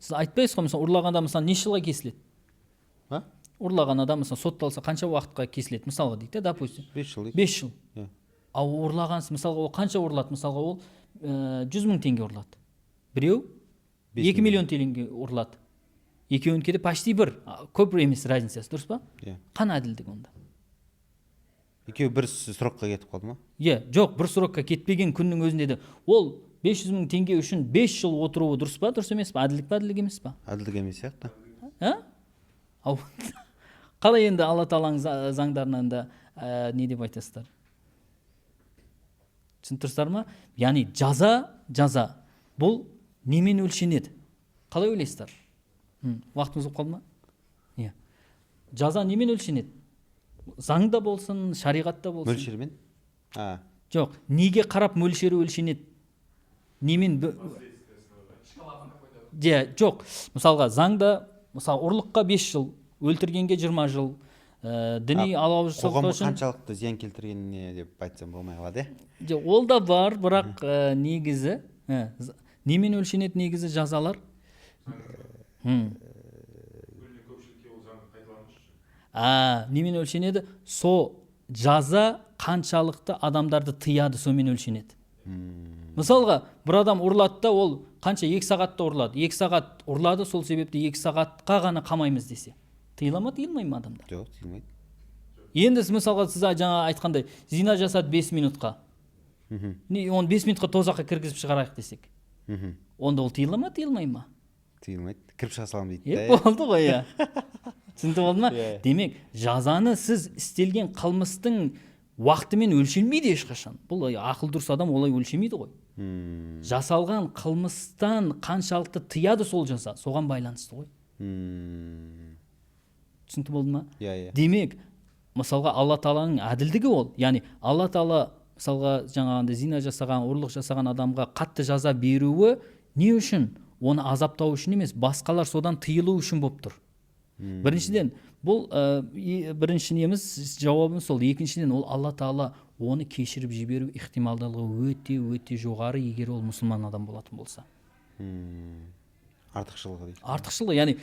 Сіз айтпайсыз ғой, мысалы ұрлаған адам мысалы неше жылға кесіледі? Ұрлаған адам мысалы сотталса қанша уақытқа кесіледі? Мысалға дейді, допустим. 5 жыл. 5 жыл. Ал ұрлағансыз, мысалға ол қанша ұрлады? Мысалға ол 100 мың теңге ұрлады. Біреу 2 миллион теңге ұрлады. Екеуінікке де почти бір, көп емес разницасы, дұрыс па? Қана әділдік онда. Екеуі бір сұраққа кетіп қалды ма? Жоқ, бір сұраққа кетпеген күннің өзінде де ол 500 мың теңге үшін 5 жыл отыруы дұрыс па, дұрыс емес па? Әділдік па, әділдік емес па? Әділдік емес сияқты. Қалай енді Алла Тағаланың заңдарынан да не деп айтасыздар? Түсініп тұрсыздар ма? Яғни жаза бұл немен өлшенеді? Қалай ойлайсыздар? Уақытымыз болып қалды ма? Жаза немен өлшенеді? Заңда болсын, шариғатта болсын. Мөлшермен? Жоқ, неге қарап мөлшері өлшенеді? Немен? Жоқ, мысалға заңда, мысалы ұрлыққа 5 жыл, өлтіргенге 20 жыл, діни алауыздық қоғамға қаншалықты зиян келтіргеніне деп айтсам болмай қалады, иә? Ол да бар, бірақ негізі немен өлшенеді негізі жазалар? Немен өлшенеді? Жаза қаншалықты адамдарды тыяды, сомен өлшенеді. Мысалға, бір адам ұрлады да, ол қанша 2 сағатта ұрлады. 2 сағат ұрлады, сол себепті 2 сағатқа ғана қамаймыз десе. Тыйыла ма, тыйылмай ма адамдар? Жоқ, тыйылмайды. Енді мысалға сіз жаңа айтқандай, зина жасады 5 минутқа. Оны 5 минутқа тозаққа кіргізіп шығарайық десек. Онда ол тыйыла ма, тыйылмай ма? Тыйылмайды. Кіріп шыға салам дейді. Болды ғой, иә. Түсінді болды ма? Демек, жазаны сіз істелген қылмыстың уақытымен өлшенмейді ешқашан. Бұл ақыл дұрыс адам олай өлшемейді ғой. Жасалған қылмыстан қаншалықты тыяды сол жаза, соған байланысты ғой. Түсінді болды ма? Демек, мысалға Алла Тағаланың әділдігі ол. Яғни Алла Тағала мысалға жаңағындай зина жасаған, ұрлық жасаған адамға қатты жаза беруі не үшін? Оны азаптау үшін емес, басқалар содан тыйылу үшін болып тұр. Біріншіден, бұл бірінші неміз жауабымыз сол. Екіншіден, ол Алла Тағала оны кешіріп жіберу ықтималдылығы өте жоғары, егер ол мұсылман адам болатын болса. Артықшылығы дейді. Артықшылығы, яғни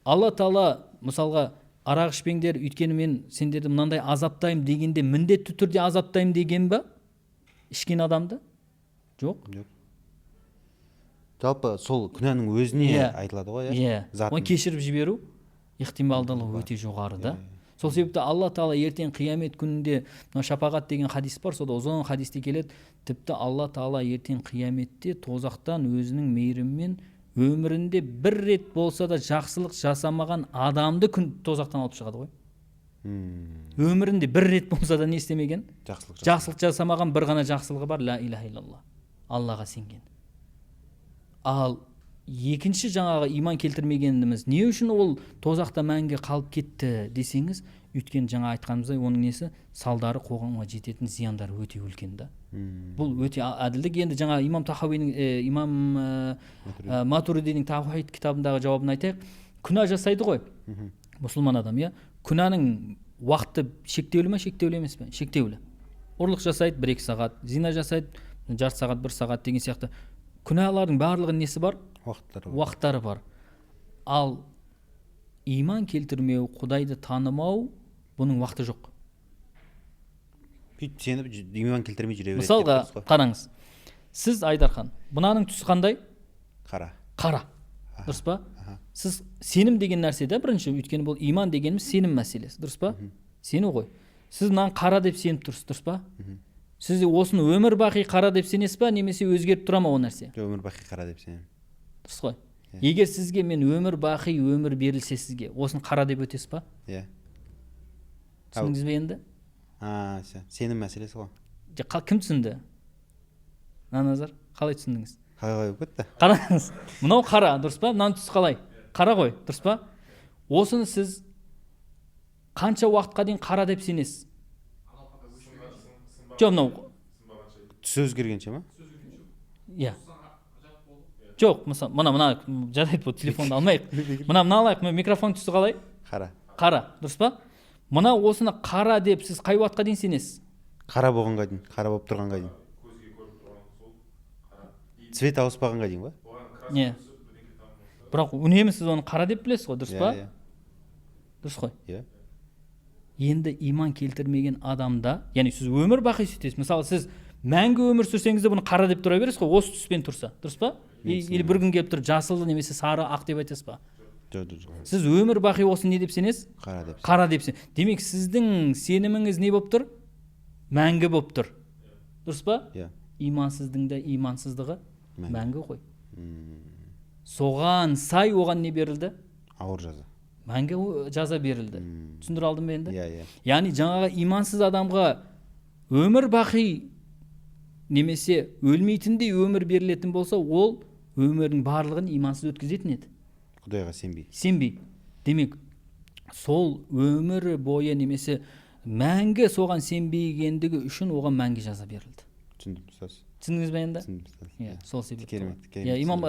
Алла Тағала мысалға арақ ішпеңдер, өйткені мен сендерді мынандай азаптайым дегенде міндетті түрде азаптайым деген ба? Ішкен адамды? Жоқ. Жалпы сол күнәнің өзіне айтылады ғой, оны кешіріп жіберу ықтималдылығы өте жоғары да. Сол себепті Алла Тағала ертең қиямет күнінде, шапағат деген хадис бар, сода ұзын хадисте келеді, тіпті Алла Тағала ертең қияметте тозақтан өзінің мейірімімен өмірінде бір рет болса да жақсылық жасамаған адамды тозақтан алып шығады ғой. Өмірінде бір рет болса да не істемеген? Жақсылық жасамаған бір ғана жақсылығы бар, ла иляха иллаллах, Аллаға сенген. Ал екінші жаңағы иман келтірмегеніміз не үшін ол тозақта мәңгі қалып кетті десеңіз, өйткені жаңа айтқанымыздай оның несі салдары қоғамға жететін зияндары өте үлкен да. Бұл өте әділдік. Енді жаңа имам Тахауидің имам Матуридидің Таухид кітабындағы жауабын айтайық. Күнә жасайды ғой мұсылман адам, иә? Күнәнің уақыты шектеулі ме, шектеулі емес пе? Шектеулі. Ұрлық жасайды 1-2 сағат, зина жасайды жарты сағат, 1 сағат деген сияқты. Күнәлардың барлығының несі бар? Уақыттары бар. Ал иман келтірмеу, Құдайды танымау, бұның уақыты жоқ. Бүйтіп сеніп иман келтірмей жүре береді. Мысалға, қараңыз. Сіз Айдархан, бұнаның түсі қандай? Қара. Дұрыс па? Сіз сенім деген нәрсе де бірінші, өйткені бұл иман дегеніміз сенім мәселесі, дұрыс па? Сену ғой. Сіз мынаны қара деп сеніп тұрсыз, дұрыс па? Сіз осыны өмір бақи қара деп сенесіз ба, немесе өзгеріп тұра ма ол нәрсе? Өмір бақи қара деп сенемін. Дұрыс қой. Егер сізге мен өмір бақи өмір берілсе сізге, осыны қара деп өтесіз ба? Түсіндіңіз бе енді? Сенім мәселесі ғой. Кім түсінді? Назар, қалай түсіндіңіз? Қалай болып кетті? Қараңыз, мынау қара, дұрыс па? Мынаның түсі қалай? Қара ғой, дұрыс па? Осыны сіз қанша уақытқа дейін қара деп сенесіз? Жоқ, мынау түсі өзгергенше ма? иә. Жоқ, мысалы мына жарайды, бұл телефонды алмайық. Мына алайық, микрофон түсі қалай? Қара, дұрыс па? Мына осыны қара деп сіз қай уақытқа дейін сенесіз? Қара болғанға дейін, қара болып тұрғанға дейін. Цвет ауыспағанға дейін ба? Не. Бірақ үнемі сіз оны қара деп білесіз ғой, дұрыс па? Дұрыс қой. Иә. Енді иман келтірмеген адамда, яғни сіз өмір бақи сөйтесіз. Мысалы сіз мәңгі өмір сүрсеңіз де бұны қара деп тұра бересіз ғой, осы түспен тұрса, дұрыс па? Или бір күн келіп тұр жасылды немесе сары, ақ деп айтасыз ба? Жоқ. Сіз өмір бақи осы не деп сенесіз? Қара деп сенесіз. Демек сіздің сеніміңіз не болып тұр? Мәңгі болып тұр. Дұрыс па? Иә. Имансыздың да имансыздығы мәңгі ғой. Соған сай оған не берілді? Ауыр жаза. Мәңгі жаза берілді. Түсіндіре алдым ба енді? Иә. Яғни жаңағы имансыз адамға өмір бақи немесе өлмейтіндей өмір берілетін болса, ол өмірдің барлығын имансыз өткізетін еді. Құдайға сенбей. Демек, сол өмір бойы немесе мәңгі соған сенбегендігі үшін оған мәңгі жаза берілді. Түсіндім, ұстаз. Түсіндіңіз бе енді? Түсіндім. Сол себепті. Керемет. Имам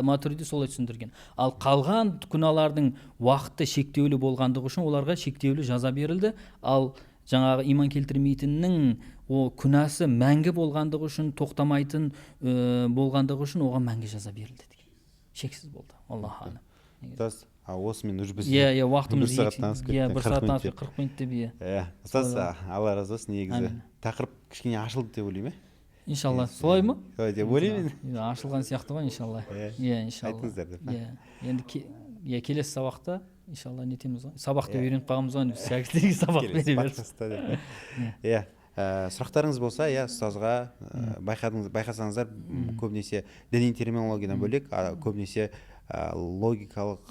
Матуриди солай түсіндірген. Ал қалған күнәлардың уақыты шектеулі болғандығы үшін оларға шектеулі жаза берілді. Ал жаңағы иман келтірмейтіннің о күнәсі мәңгі болғандығы үшін, тоқтамайтын болғандығы үшін оған мәңгі жаза берілді деген. Шексіз болды. Аллах алам. Ұстаз, осымен уже біз уақытымыз 1 сағаттан асып кетті. 1 сағаттан 40 минут деп. Ұстаз, Алла разы болсын, негізі тақырып кішкене ашылды деп ойлаймын. Иншалла, солай ма? Солай деп ойлаймын. Ашылған сияқты ғой, иншалла. Иншалла. Айтыңыздар деп. Енді келесі сабақта иншалла нетеміз ғой. Сабақта үйреніп қалғанбыз ғой, біз шәкірттерге сабақ бере береміз. Сұрақтарыңыз болса, ұстазға байқасаңыздар, көбінесе діни терминологиядан бөлек, көбінесе логикалық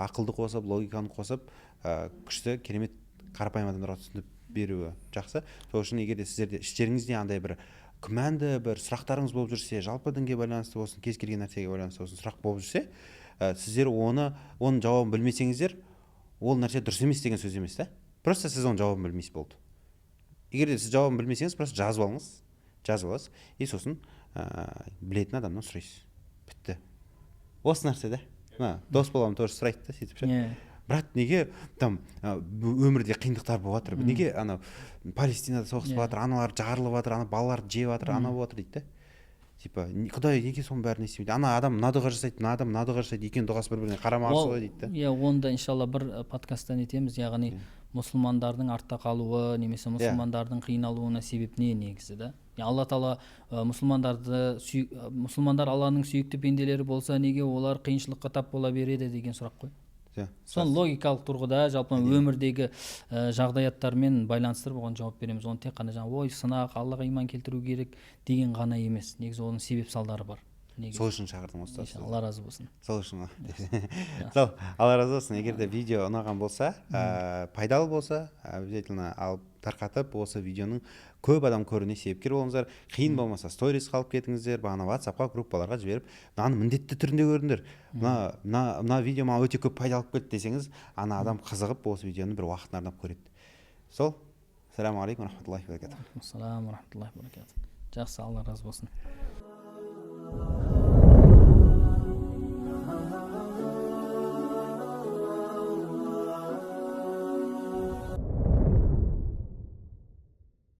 ақылды қосып, логиканы қосып, күшті, керемет қарапайым адамдарға түсіндіріп беруі жақсы. Сол үшін егер де сіздерде іштеріңізде андай бір күмәнді бір сұрақтарыңыз болып жүрсе, жалпы дінге байланысты болсын, кез келген нәрсеге байланысты болсын, сұрақ болып жүрсе, сіздер оның жауабын білмесеңіздер, ол нәрсе дұрыс емес деген сөз емес та. Просто сіз оның жауабын білмейсіз болды. Егер де сіз жауабын білмесеңіз, просто жазып алыңыз, и сосын білетін адамнан сұрайсыз. Бітті. Осы нәрсе да. Дос боламын тоже сұрайды да, сөйтіп ше. Брат, неге там өмірде қиындықтар болып жатыр? Неге Палестинада соғысып жатыр, аналар жарылып жатыр, ана балаларды жеп жатыр, ана болып жатыр дейді да. Типа, Құдай неге соның бәрін істемейді? Ана адам мына дұға жасайды, мына адам мына дұға жасайды, екеуінің дұғасы бір-біріне қарама-қарсы ғой дейді да. Оны да иншалла бір подкасттан етеміз, яғни мұсылмандардың артта қалуы немесе мұсылмандардың қиналуына себеп не негізі да. Алла Тағала мұсылмандар Алланың сүйікті пенделері болса, неге олар қиыншылыққа тап бола береді деген сұрақ қой. Соны логикалық тұрғыда жалпы өмірдегі жағдаяттармен байланыстырып оған жауап береміз. Оны тек қана ой сынақ, Аллаға иман келтіру керек деген ғана емес. Негізі оның себеп салдары бар. Сол үшін шақырдым ұстаз. Алла разы болсын. Сол үшін. Сол, Алла разы болсын. Егер де видео ұнаған болса, пайдалы болса, обязательно алып тарқатып, осы видеоның көп адам көруіне себепкер болыңыздар. Қиын болмаса сторис қалып кетіңіздер, бағана WhatsApp-қа, группаларға жіберіп, мынаны міндетті түрінде көріңдер. Мына видео маған өте көп пайда алып келді десеңіз, ана адам қызығып осы видеоны бір уақытын арнап көреді. Сол, ассаламу алейкум рахматуллахи ва баракатух. Ассаламу рахматуллахи ва баракатух. Жақсы, Алла разы болсын.